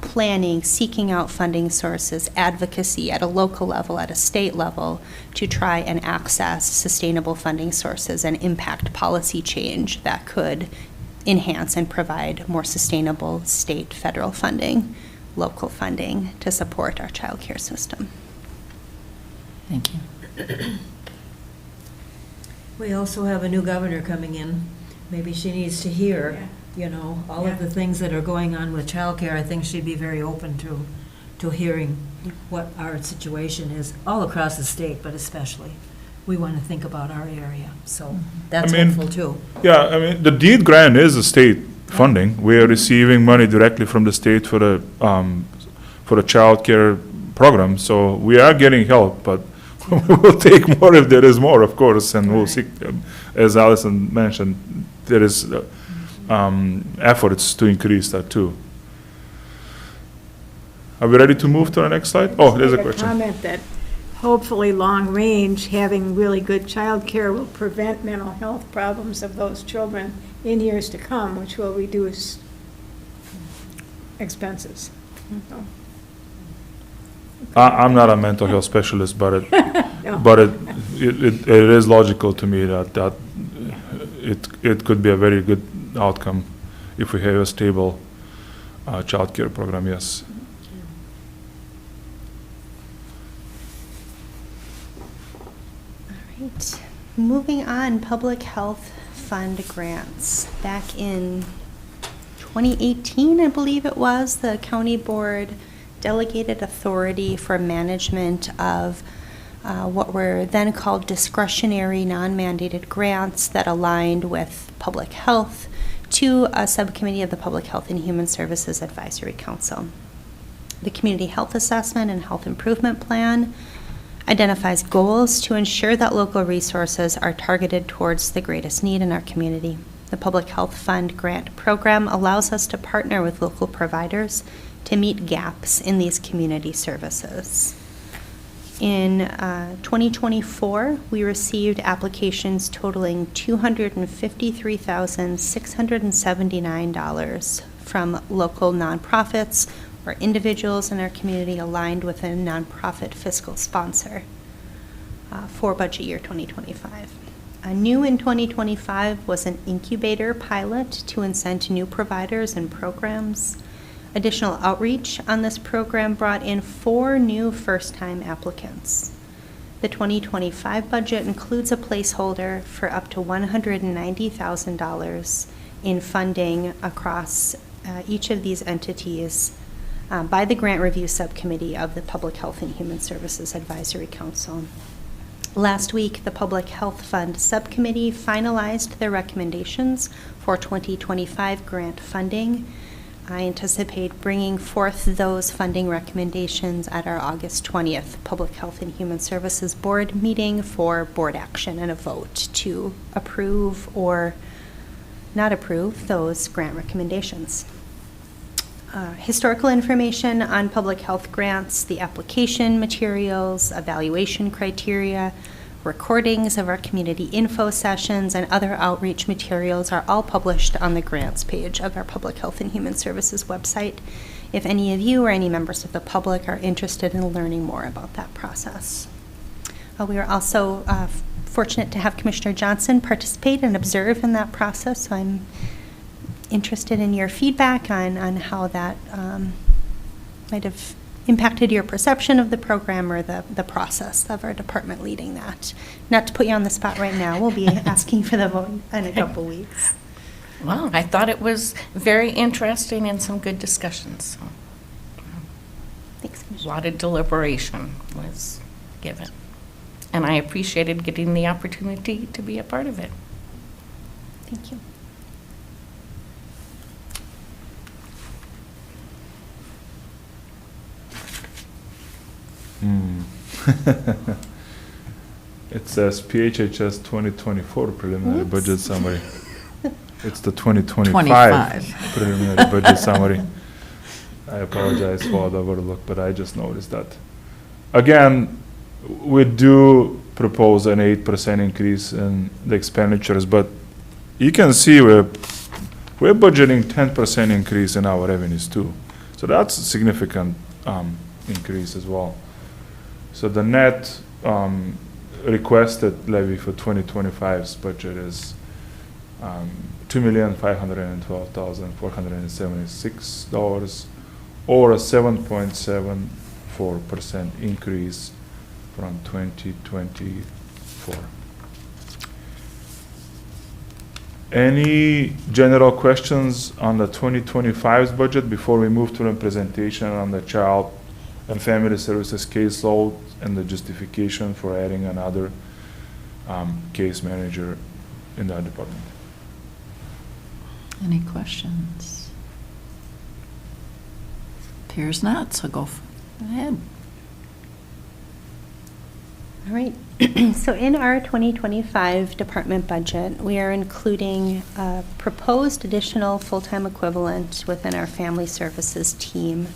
planning, seeking out funding sources, advocacy at a local level, at a state level, to try and access sustainable funding sources and impact policy change that could enhance and provide more sustainable state, federal funding, local funding to support our child care system. Thank you. We also have a new governor coming in. Maybe she needs to hear, all of the things that are going on with childcare. I think she'd be very open to hearing what our situation is all across the state, but especially we want to think about our area. So that's helpful too. Yeah, I mean, the DEED grant is a state funding. We are receiving money directly from the state for the child care program, so we are getting help, but we'll take more if there is more, of course, and we'll see, as Alison mentioned, there is efforts to increase that too. Are we ready to move to the next slide? Oh, there's a question. Comment that hopefully long range, having really good childcare will prevent mental health problems of those children in years to come, which will reduce expenses. So, I'm not a mental health specialist, but it is logical to me that it could be a very good outcome if we have a stable child care program, yes. All right. Moving on, public health fund grants. Back in 2018, I believe it was, the county board delegated authority for management of what were then called discretionary non-mandated grants that aligned with public health to a subcommittee of the Public Health and Human Services Advisory Council. The Community Health Assessment and Health Improvement Plan identifies goals to ensure that local resources are targeted towards the greatest need in our community. The Public Health Fund grant program allows us to partner with local providers to meet gaps in these community services. In 2024, we received applications totaling $253,679 from local nonprofits or individuals in our community aligned with a nonprofit fiscal sponsor for budget year 2025. New in 2025 was an incubator pilot to incent new providers and programs. Additional outreach on this program brought in 4 new first-time applicants. The 2025 budget includes a placeholder for up to $190,000 in funding across each of these entities by the Grant Review Subcommittee of the Public Health and Human Services Advisory Council. Last week, the Public Health Fund Subcommittee finalized their recommendations for 2025 grant funding. I anticipate bringing forth those funding recommendations at our August 20th Public Health and Human Services Board meeting for board action and a vote to approve or not approve those grant recommendations. Historical information on public health grants, the application materials, evaluation criteria, recordings of our community info sessions, and other outreach materials are all published on the grants page of our Public Health and Human Services website if any of you or any members of the public are interested in learning more about that process. We are also fortunate to have Commissioner Johnson participate and observe in that process, so I'm interested in your feedback on how that might have impacted your perception of the program or the process of our department leading that. Not to put you on the spot right now, we'll be asking for the vote in a couple weeks. Well, I thought it was very interesting and some good discussions. So, Thanks, a Commissioner. lot of deliberation was given. And I appreciated getting the opportunity to be a part of it. Thank you. It says PHHS 2024 preliminary Whoops. budget summary. It's the 2025 25. preliminary budget summary. I apologize for the overlook, but I just noticed that. Again, we do propose an 8% increase in the expenditures, but you can see we're budgeting 10% increase in our revenues too. So that's a significant increase as well. So the net requested levy for 2025's budget is $2,512,476, or a 7.74% increase from 2024. Any general questions on the 2025's budget before we move to the presentation on the Child and Family Services caseload and the justification for adding another case manager in that department? Any questions? Appears not, so go ahead. All right. So in our 2025 department budget, we are including a proposed additional full-time equivalent within our family services team.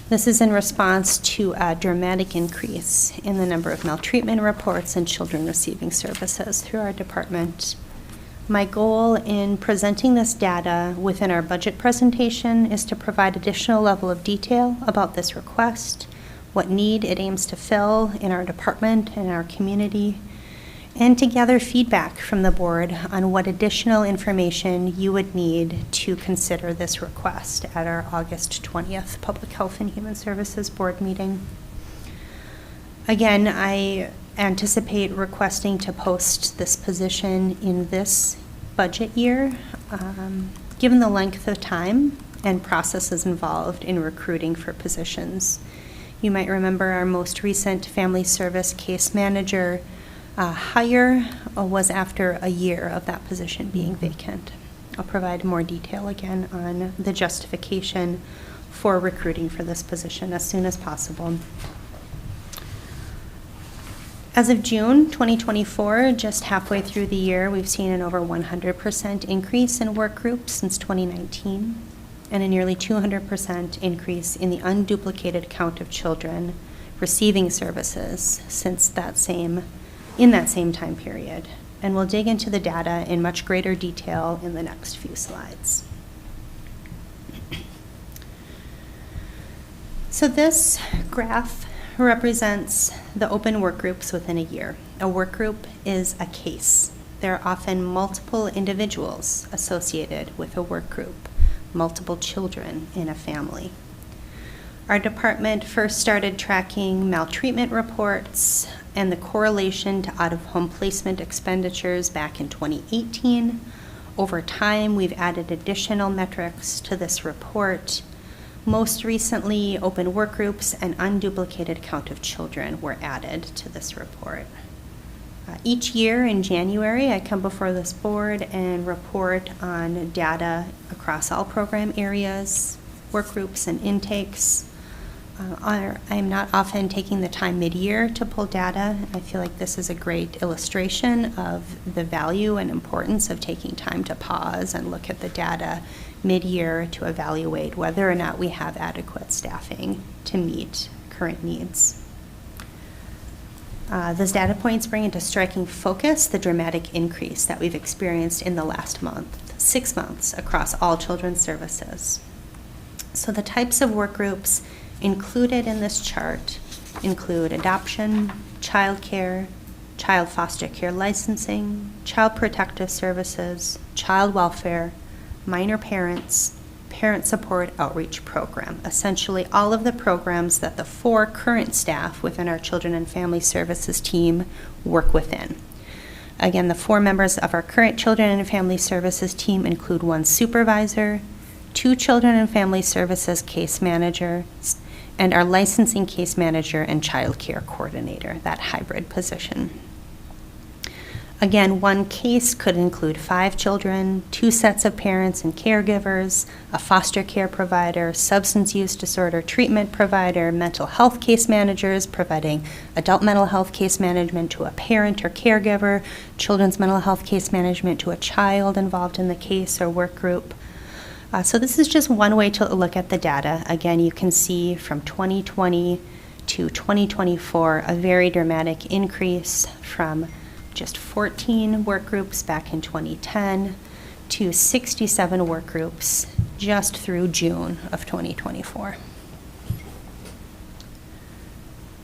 This is in response to a dramatic increase in the number of maltreatment reports and children receiving services through our department. My goal in presenting this data within our budget presentation is to provide additional level of detail about this request, what need it aims to fill in our department and our community, and to gather feedback from the board on what additional information you would need to consider this request at our August 20th Public Health and Human Services Board meeting. Again, I anticipate requesting to post this position in this budget year, given the length of time and processes involved in recruiting for positions. You might remember our most recent family service case manager hire was after a year of that position being vacant. I'll provide more detail again on the justification for recruiting for this position as soon as possible. As of June 2024, just halfway through the year, we've seen an over 100% increase in work groups since 2019, and a nearly 200% increase in the unduplicated count of children receiving services since in that same time period. And we'll dig into the data in much greater detail in the next few slides. So this graph represents the open work groups within a year. A work group is a case. There are often multiple individuals associated with a work group, multiple children in a family. Our department first started tracking maltreatment reports and the correlation to out-of-home placement expenditures back in 2018. Over time, we've added additional metrics to this report. Most recently, open work groups and unduplicated count of children were added to this report. Each year in January, I come before this board and report on data across all program areas, work groups, and intakes. I'm not often taking the time mid-year to pull data. I feel like this is a great illustration of the value and importance of taking time to pause and look at the data mid-year to evaluate whether or not we have adequate staffing to meet current needs. Those data points bring into striking focus the dramatic increase that we've experienced in the last 6 months across all children's services. So the types of work groups included in this chart include adoption, child care, child foster care licensing, child protective services, child welfare, minor parents, parent support outreach program. Essentially all of the programs that the 4 current staff within our Children and Family Services team work within. Again, the 4 members of our current Children and Family Services team include 1 supervisor, 2 Children and Family Services case managers, and our licensing case manager and child care coordinator, that hybrid position. Again, 1 case could include 5 children, 2 sets of parents and caregivers, a foster care provider, substance use disorder treatment provider, mental health case managers providing adult mental health case management to a parent or caregiver, children's mental health case management to a child involved in the case or work group. So this is just one way to look at the data. Again, you can see from 2020 to 2024, a very dramatic increase from just 14 work groups back in 2010 to 67 work groups just through June of 2024.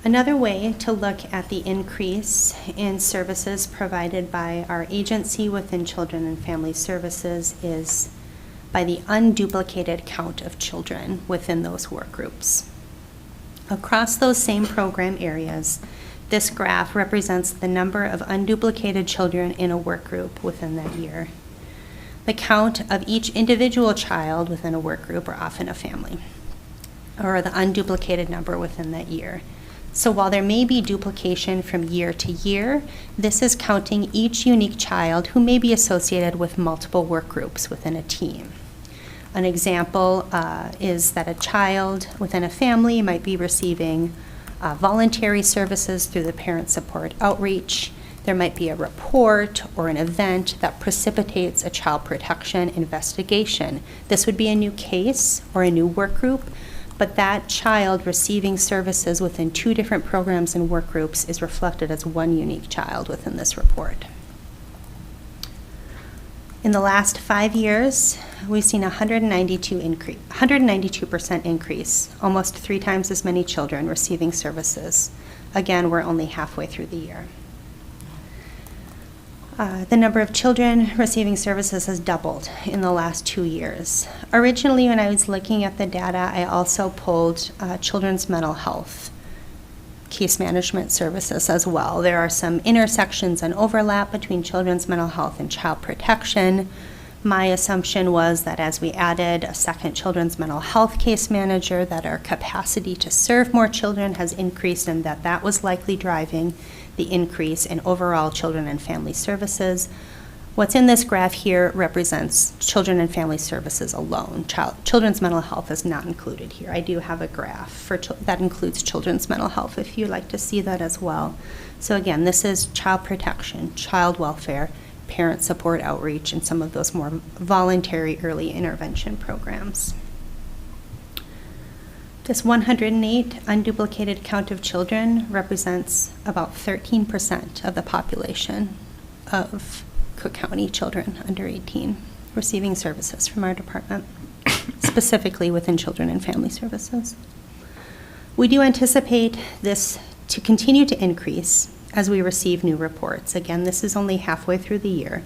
Another way to look at the increase in services provided by our agency within Children and Family Services is by the unduplicated count of children within those work groups. Across those same program areas, this graph represents the number of unduplicated children in a work group within that year. The count of each individual child within a work group, or often a family, or the unduplicated number within that year. So while there may be duplication from year to year, this is counting each unique child who may be associated with multiple work groups within a team. An example is that a child within a family might be receiving voluntary services through the Parent Support Outreach. There might be a report or an event that precipitates a child protection investigation. This would be a new case or a new work group, but that child receiving services within two different programs and work groups is reflected as one unique child within this report. In the last 5 years, we've seen a 192% increase, almost 3 times as many children receiving services. Again, we're only halfway through the year. The number of children receiving services has doubled in the last 2 years. Originally, when I was looking at the data, I also pulled children's mental health case management services as well. There are some intersections and overlap between children's mental health and child protection. My assumption was that as we added a second children's mental health case manager, that our capacity to serve more children has increased, and that was likely driving the increase in overall children and family services. What's in this graph here represents children and family services alone. Children's mental health is not included here. I do have a graph that includes children's mental health if you'd like to see that as well. So again, this is child protection, child welfare, parent support outreach, and some of those more voluntary early intervention programs. This 108 unduplicated count of children represents about 13% of the population of Cook County children under 18 receiving services from our department, specifically within Children and Family Services. We do anticipate this to continue to increase as we receive new reports. Again, this is only halfway through the year.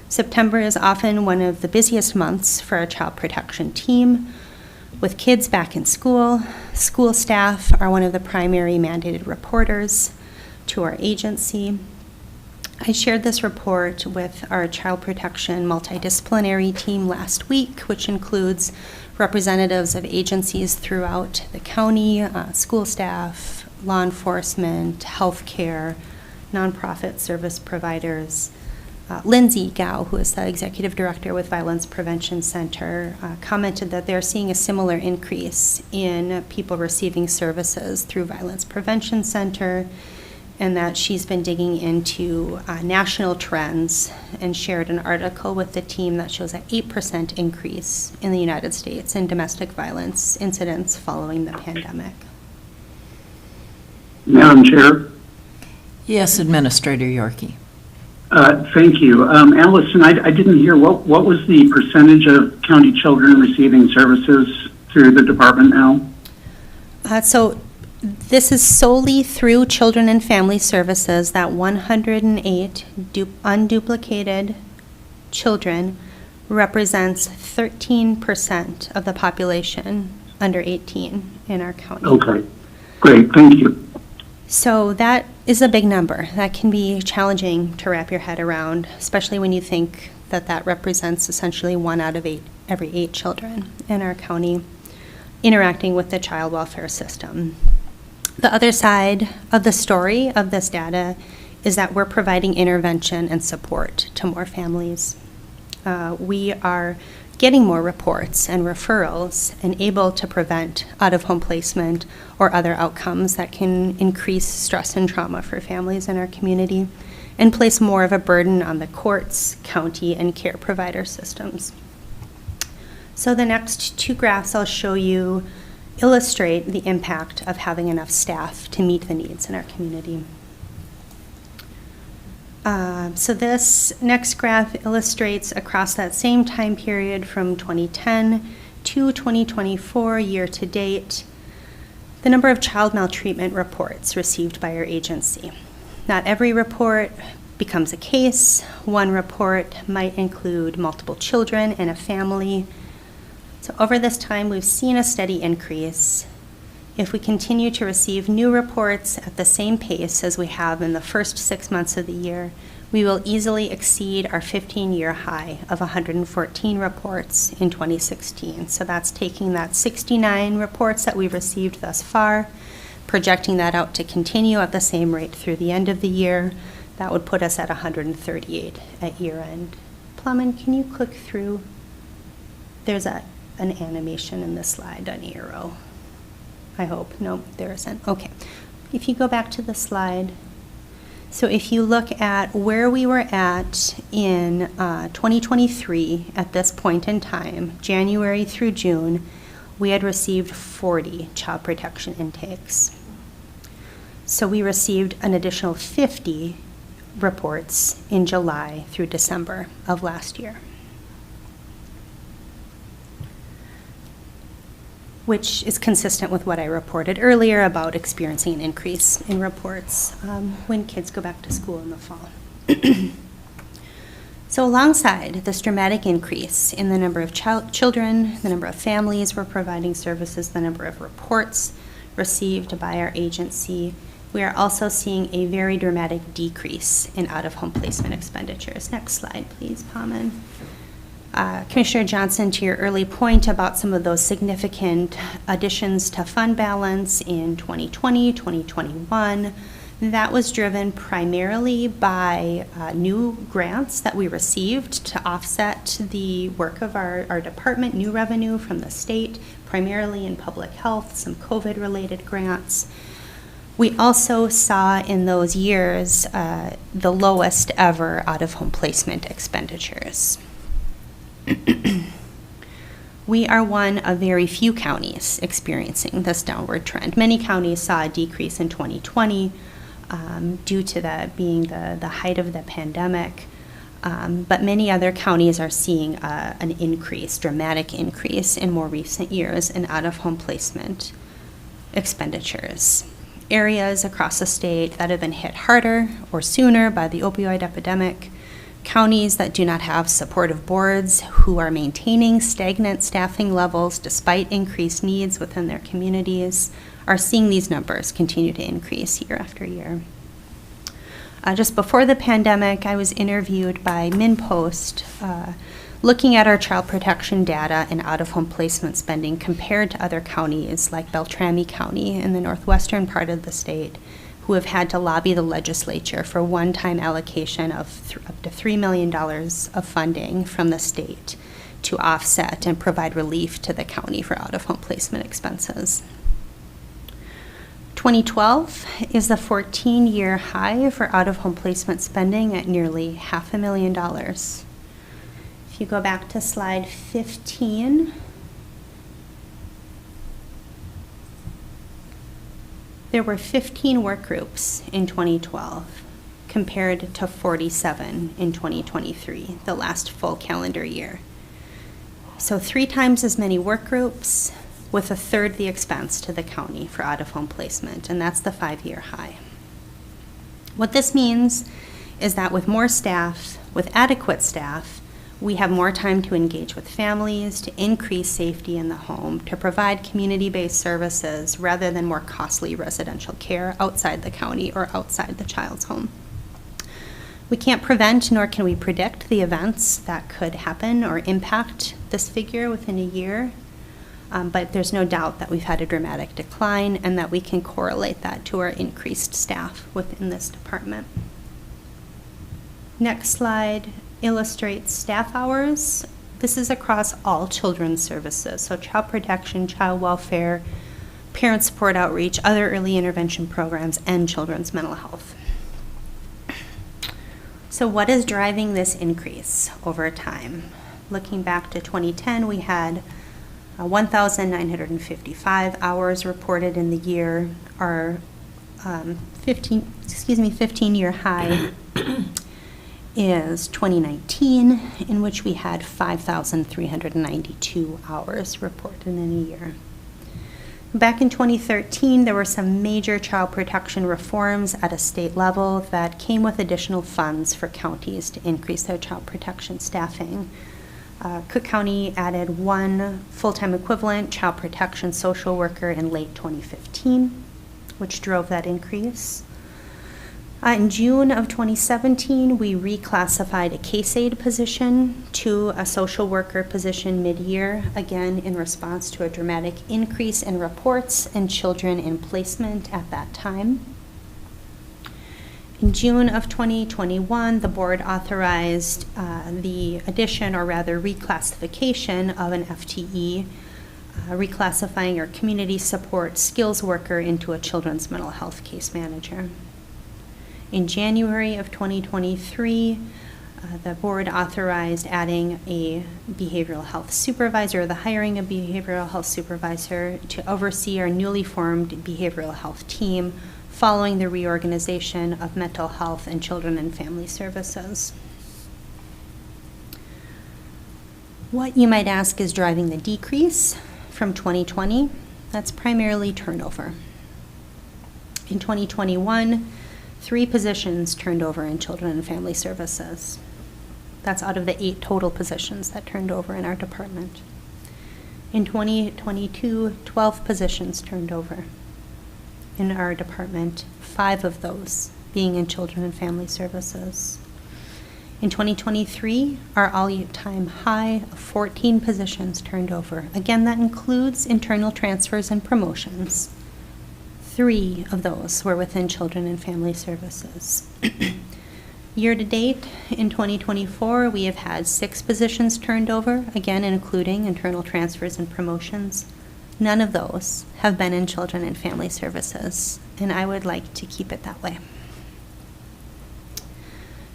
September is often one of the busiest months for our child protection team. With kids back in school, school staff are one of the primary mandated reporters to our agency. I shared this report with our child protection multidisciplinary team last week, which includes representatives of agencies throughout the county, school staff, law enforcement, healthcare, nonprofit service providers. Lindsay Gao, who is the executive director with Violence Prevention Center, commented that they're seeing a similar increase in people receiving services through Violence Prevention Center, and that she's been digging into national trends and shared an article with the team that shows an 8% increase in the United States in domestic violence incidents following the pandemic. Madam Chair. Yes, Administrator Yorkie. Thank you. Alison, I didn't hear, what was the percentage of county children receiving services through the department now? So this is solely through Children and Family Services, that 108 unduplicated children represents 13% of the population under 18 in our county. Okay, great, thank you. So that is a big number. That can be challenging to wrap your head around, especially when you think that that represents essentially 1 out of every 8 children in our county interacting with the child welfare system. The other side of the story of this data is that we're providing intervention and support to more families. We are getting more reports and referrals and able to prevent out-of-home placement or other outcomes that can increase stress and trauma for families in our community and place more of a burden on the courts, county, and care provider systems. So the next 2 graphs I'll show you illustrate the impact of having enough staff to meet the needs in our community. So this next graph illustrates across that same time period from 2010 to 2024 year to date, the number of child maltreatment reports received by our agency. Not every report becomes a case. One report might include multiple children and a family. So over this time, we've seen a steady increase. If we continue to receive new reports at the same pace as we have in the first 6 months of the year, we will easily exceed our 15-year high of 114 reports in 2016. So that's taking that 69 reports that we've received thus far, projecting that out to continue at the same rate through the end of the year. That would put us at 138 at year end. Plamen, can you click through? There's an animation in this slide, an arrow. I hope. No, there isn't. Okay. If you go back to the slide. So if you look at where we were at in 2023 at this point in time, January through June, we had received 40 child protection intakes. So we received an additional 50 reports in July through December of last year, which is consistent with what I reported earlier about experiencing an increase in reports when kids go back to school in the fall. So alongside this dramatic increase in the number of children, the number of families we're providing services, the number of reports received by our agency, we are also seeing a very dramatic decrease in out-of-home placement expenditures. Next slide, please, Plamen. Commissioner Johnson, to your early point about some of those significant additions to fund balance in 2020, 2021, that was driven primarily by new grants that we received to offset the work of our department, new revenue from the state, primarily in public health, some COVID-related grants. We also saw in those years the lowest ever out-of-home placement expenditures. We are one of very few counties experiencing this downward trend. Many counties saw a decrease in 2020 due to that being the height of the pandemic, but many other counties are seeing an increase, dramatic increase in more recent years in out-of-home placement expenditures. Areas across the state that have been hit harder or sooner by the opioid epidemic, counties that do not have supportive boards who are maintaining stagnant staffing levels despite increased needs within their communities, are seeing these numbers continue to increase year after year. Just before the pandemic, I was interviewed by MinPost looking at our child protection data and out-of-home placement spending compared to other counties like Beltrami County in the northwestern part of the state, who have had to lobby the legislature for one-time allocation of up to $3 million of funding from the state to offset and provide relief to the county for out-of-home placement expenses. 2012 is the 14-year high for out-of-home placement spending at nearly $500,000. If you go back to slide 15, there were 15 work groups in 2012 compared to 47 in 2023, the last full calendar year. So 3 times as many work groups with a third the expense to the county for out-of-home placement, and that's the 5-year high. What this means is that with more staff, with adequate staff, we have more time to engage with families, to increase safety in the home, to provide community-based services rather than more costly residential care outside the county or outside the child's home. We can't prevent nor can we predict the events that could happen or impact this figure within a year, but there's no doubt that we've had a dramatic decline and that we can correlate that to our increased staff within this department. Next slide illustrates staff hours. This is across all children's services, so child protection, child welfare, parent support outreach, other early intervention programs, and children's mental health. So what is driving this increase over time? Looking back to 2010, we had 1,955 hours reported in the year. Our 15-year high is 2019, in which we had 5,392 hours reported in a year. Back in 2013, there were some major child protection reforms at a state level that came with additional funds for counties to increase their child protection staffing. Cook County added 1 full-time equivalent child protection social worker in late 2015, which drove that increase. In June of 2017, we reclassified a case aide position to a social worker position mid-year, again in response to a dramatic increase in reports and children in placement at that time. In June of 2021, the board authorized the addition, or rather reclassification, of an FTE, reclassifying our community support skills worker into a children's mental health case manager. In January of 2023, the board authorized adding a behavioral health supervisor, the hiring of behavioral health supervisor to oversee our newly formed behavioral health team following the reorganization of mental health and children and family services. What, you might ask, is driving the decrease from 2020? That's primarily turnover. In 2021, 3 positions turned over in children and family services. That's out of the 8 total positions that turned over in our department. In 2022, 12 positions turned over in our department, 5 of those being in children and family services. In 2023, our all-time high of 14 positions turned over. Again, that includes internal transfers and promotions. 3 of those were within children and family services. Year to date, in 2024, we have had 6 positions turned over, again including internal transfers and promotions. None of those have been in children and family services, and I would like to keep it that way.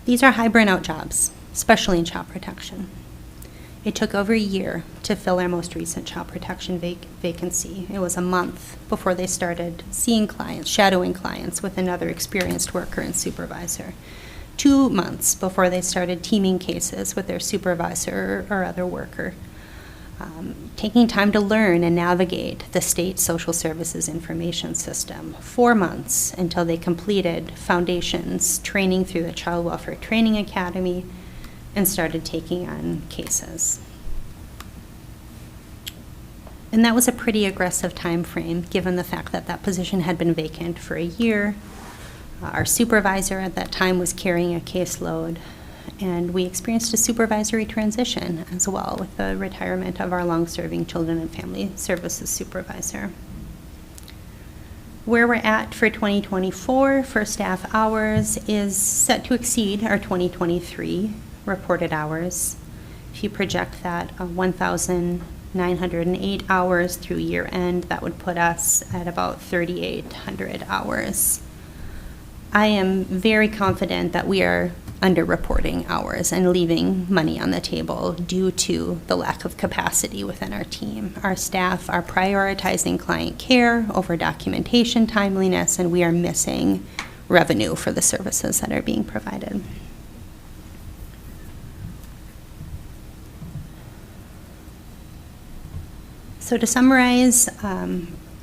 These are high burnout jobs, especially in child protection. It took over a year to fill our most recent child protection vacancy. It was a month before they started seeing clients, shadowing clients with another experienced worker and supervisor. 2 months before they started teaming cases with their supervisor or other worker. Taking time to learn and navigate the state social services information system. 4 months until they completed foundations training through the Child Welfare Training Academy and started taking on cases. And that was a pretty aggressive time frame, given the fact that that position had been vacant for a year. Our supervisor at that time was carrying a caseload, and we experienced a supervisory transition as well with the retirement of our long-serving children and family services supervisor. Where we're at for 2024 for staff hours is set to exceed our 2023 reported hours. If you project that 1,908 hours through year end, that would put us at about 3,800 hours. I am very confident that we are underreporting hours and leaving money on the table due to the lack of capacity within our team. Our staff are prioritizing client care over documentation timeliness, and we are missing revenue for the services that are being provided. So to summarize,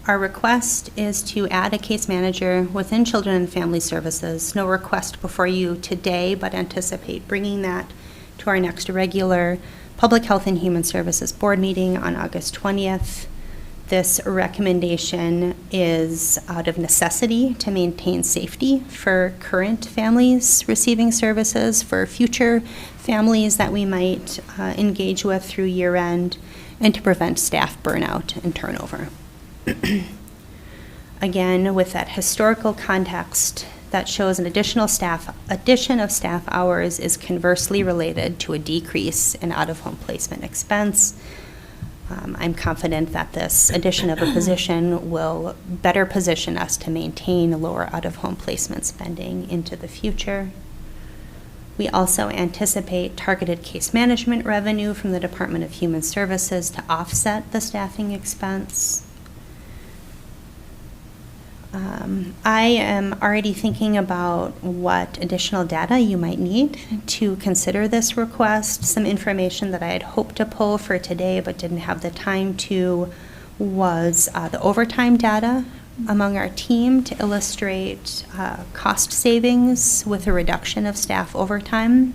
our request is to add a case manager within Children and Family Services. No request before you today, but anticipate bringing that to our next regular Public Health and Human Services Board meeting on August 20th. This recommendation is out of necessity to maintain safety for current families receiving services, for future families that we might engage with through year end, and to prevent staff burnout and turnover. Again, with that historical context that shows an addition of staff hours is conversely related to a decrease in out-of-home placement expense. I'm confident that this addition of a position will better position us to maintain lower out-of-home placement spending into the future. We also anticipate targeted case management revenue from the Department of Human Services to offset the staffing expense. I am already thinking about what additional data you might need to consider this request. Some information that I had hoped to pull for today but didn't have the time to was the overtime data among our team to illustrate cost savings with a reduction of staff overtime.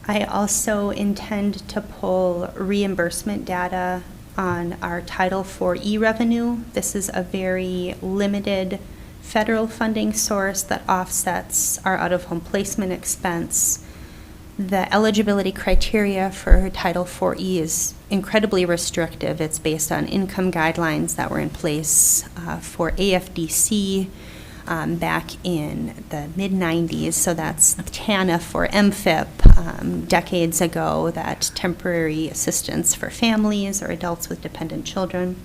I also intend to pull reimbursement data on our Title IV revenue. This is a very limited federal funding source that offsets our out-of-home placement expense. The eligibility criteria for Title IV is incredibly restrictive. It's based on income guidelines that were in place for AFDC back in the mid-90s. So that's TANF for MFIP decades ago, that temporary assistance for families or adults with dependent children.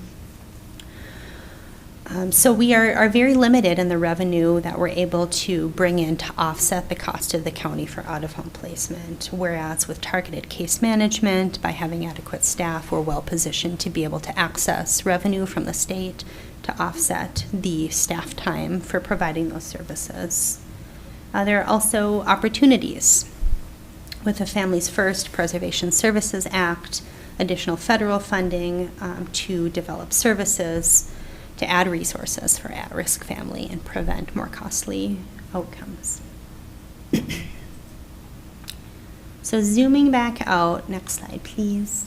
So we are very limited in the revenue that we're able to bring in to offset the cost of the county for out-of-home placement, whereas with targeted case management, by having adequate staff, we're well positioned to be able to access revenue from the state to offset the staff time for providing those services. There are also opportunities with the Families First Preservation Services Act, additional federal funding to develop services, to add resources for at-risk family and prevent more costly outcomes. So zooming back out, next slide please.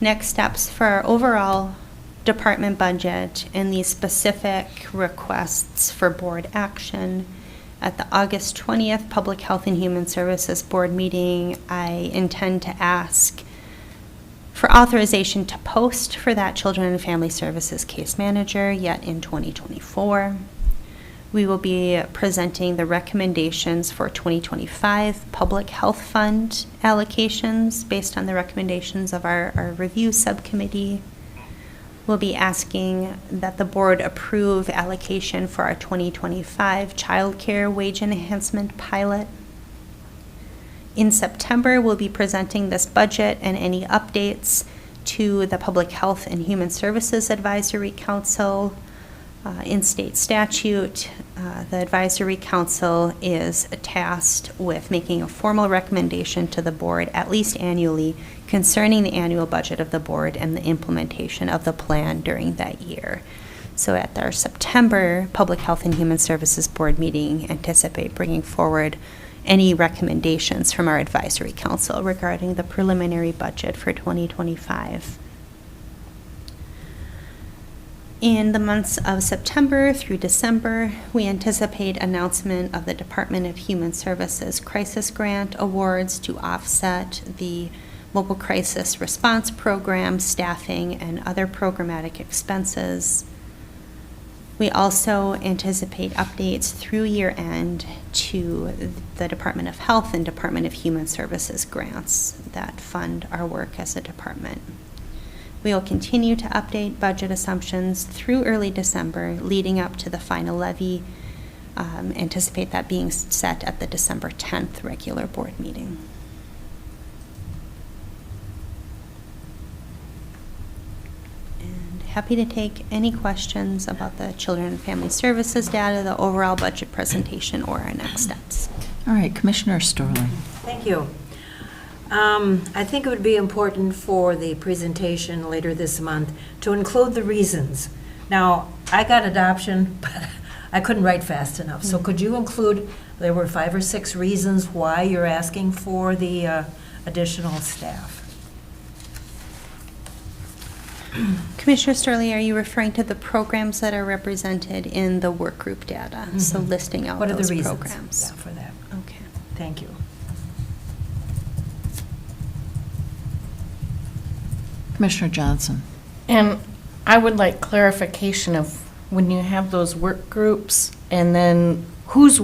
Next steps for our overall department budget and these specific requests for board action. At the August 20th Public Health and Human Services Board meeting, I intend to ask for authorization to post for that Children and Family Services case manager yet in 2024. We will be presenting the recommendations for 2025 Public Health Fund allocations based on the recommendations of our review subcommittee. We'll be asking that the board approve allocation for our 2025 Child Care Wage Enhancement Pilot. In September, we'll be presenting this budget and any updates to the Public Health and Human Services Advisory Council. In state statute, the Advisory Council is tasked with making a formal recommendation to the board at least annually concerning the annual budget of the board and the implementation of the plan during that year. So at our September Public Health and Human Services Board meeting, anticipate bringing forward any recommendations from our Advisory Council regarding the preliminary budget for 2025. In the months of September through December, we anticipate announcement of the Department of Human Services Crisis Grant Awards to offset the Mobile Crisis Response Program, staffing, and other programmatic expenses. We also anticipate updates through year end to the Department of Health and Department of Human Services grants that fund our work as a department. We will continue to update budget assumptions through early December, leading up to the final levy. Anticipate that being set at the December 10th regular board meeting. And happy to take any questions about the Children and Family Services data, the overall budget presentation, or our next steps. All right, Commissioner Sterling. Thank you. I think it would be important for the presentation later this month to include the reasons. Now, I got adoption, but I couldn't write fast enough. So could you include, there were 5 or 6 reasons why you're asking for the additional staff? Commissioner Sterling, are you referring to the programs that are represented in the work group data? Mm-hmm. So listing out what are those the reasons? Programs. Yeah, for that. Okay. Thank you. Commissioner Johnson. And I would like clarification of when you have those work groups, and then who's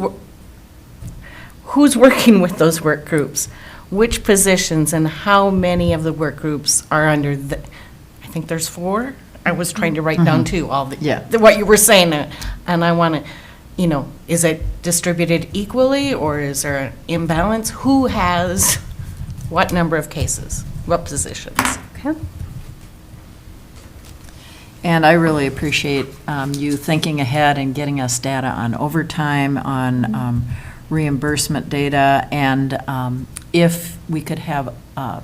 working with those work groups, which positions, and how many of the work groups are under the, I think there's 4. I was trying to write down 2, all the, Yeah. what you were saying, and I want to, you know, is it distributed equally, or is there an imbalance? Who has what number of cases, what positions? Okay. And I really appreciate you thinking ahead and getting us data on overtime, on reimbursement data, and if we could have a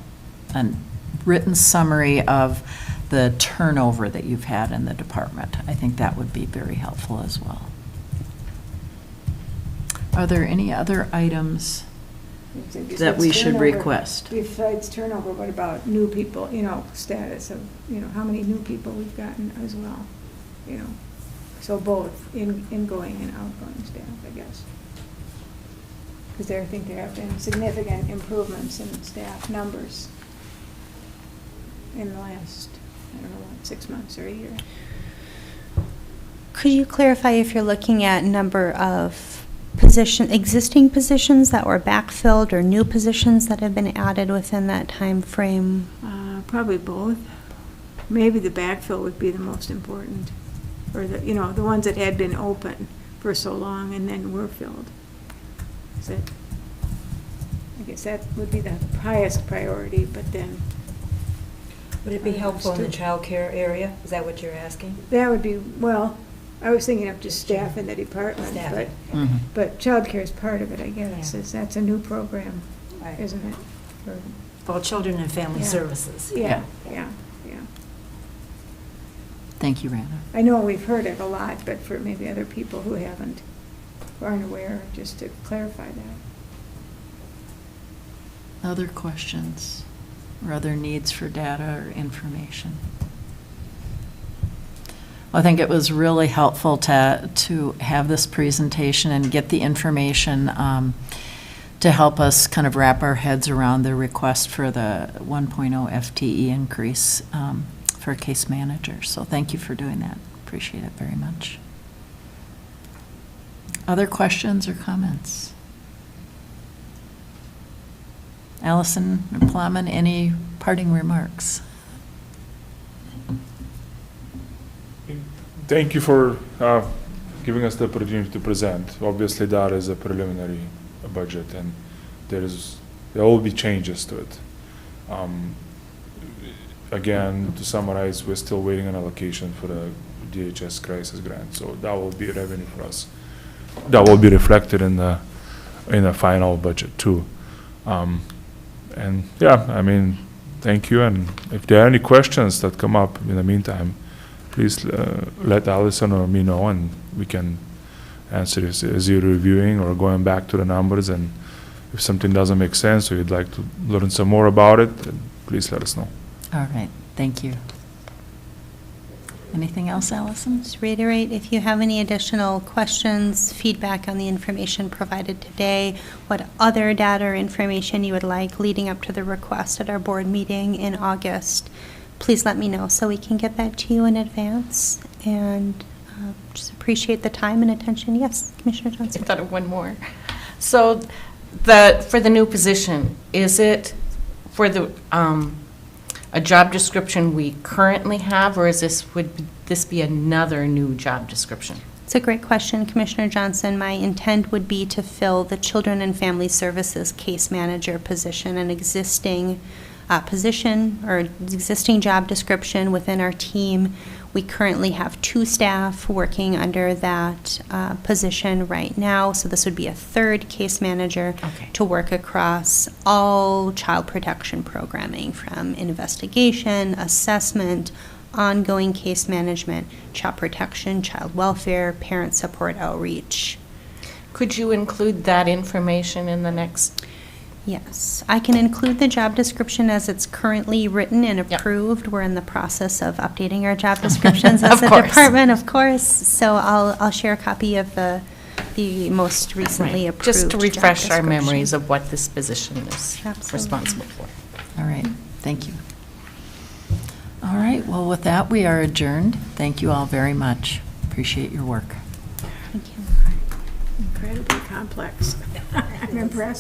written summary of the turnover that you've had in the department. I think that would be very helpful as well. Are there any other items that we should request? Besides turnover, what about new people, status of, how many new people we've gotten as well, So both ingoing and outgoing staff, I guess. Because I think there have been significant improvements in staff numbers in the last, 6 months or a year. Could you clarify if you're looking at number of existing positions that were backfilled or new positions that have been added within that time frame? Probably both. Maybe the backfill would be the most important, or the ones that had been open for so long and then were filled. I guess that would be the highest priority, but then. Would it be helpful in the child care area? Is that what you're asking? That would be, well, I was thinking of just staff in the department, Staffing. but childcare is part of it, I guess. Yeah. That's a new program, Right. isn't it? For- Well, children and family Yeah. services. Yeah. Thank you, Rana. I know we've heard it a lot, but for maybe other people who aren't aware, just to clarify that. Other questions or other needs for data or information? Well, I think it was really helpful to have this presentation and get the information to help us kind of wrap our heads around the request for the 1.0 FTE increase for a case manager. So thank you for doing that. Appreciate it very much. Other questions or comments? Alison and Plamen, any parting remarks? Thank you for giving us the opportunity to present. Obviously, that is a preliminary budget, and there will be changes to it. Again, to summarize, we're still waiting on allocation for the DHS crisis grant, so that will be revenue for us. That will be reflected in the final budget too. And yeah, I mean, thank you. And if there are any questions that come up in the meantime, please let Alison or me know, and we can answer as you're reviewing or going back to the numbers. And if something doesn't make sense or you'd like to learn some more about it, please let us know. All right, thank you. Anything else, Alison? Just reiterate, if you have any additional questions, feedback on the information provided today, what other data or information you would like leading up to the request at our board meeting in August, please let me know so we can get that to you in advance. And just appreciate the time and attention. Yes, Commissioner I Johnson. thought of one more. So for the new position, is it for the a job description we currently have, or would this be another new job description? It's a great question, Commissioner Johnson. My intent would be to fill the Children and Family Services Case Manager position, an existing position or existing job description within our team. We currently have 2 staff working under that position right now, so this would be a 3rd case manager to work across all child protection programming, from investigation, assessment, ongoing case management, child protection, child welfare, parent support outreach. Could you include that information in the next? Yes, I can include the job description as it's currently written and Yep. approved. We're in the process of updating our job descriptions as Of a course. department, of course. So I'll share a copy of the most recently approved Just to job refresh our description. memories of what this position is Absolutely. responsible for. All right, thank you. All right, well, with that, we are adjourned. Thank you all very much. Appreciate your work. Thank you. Incredibly complex. I'm impressed.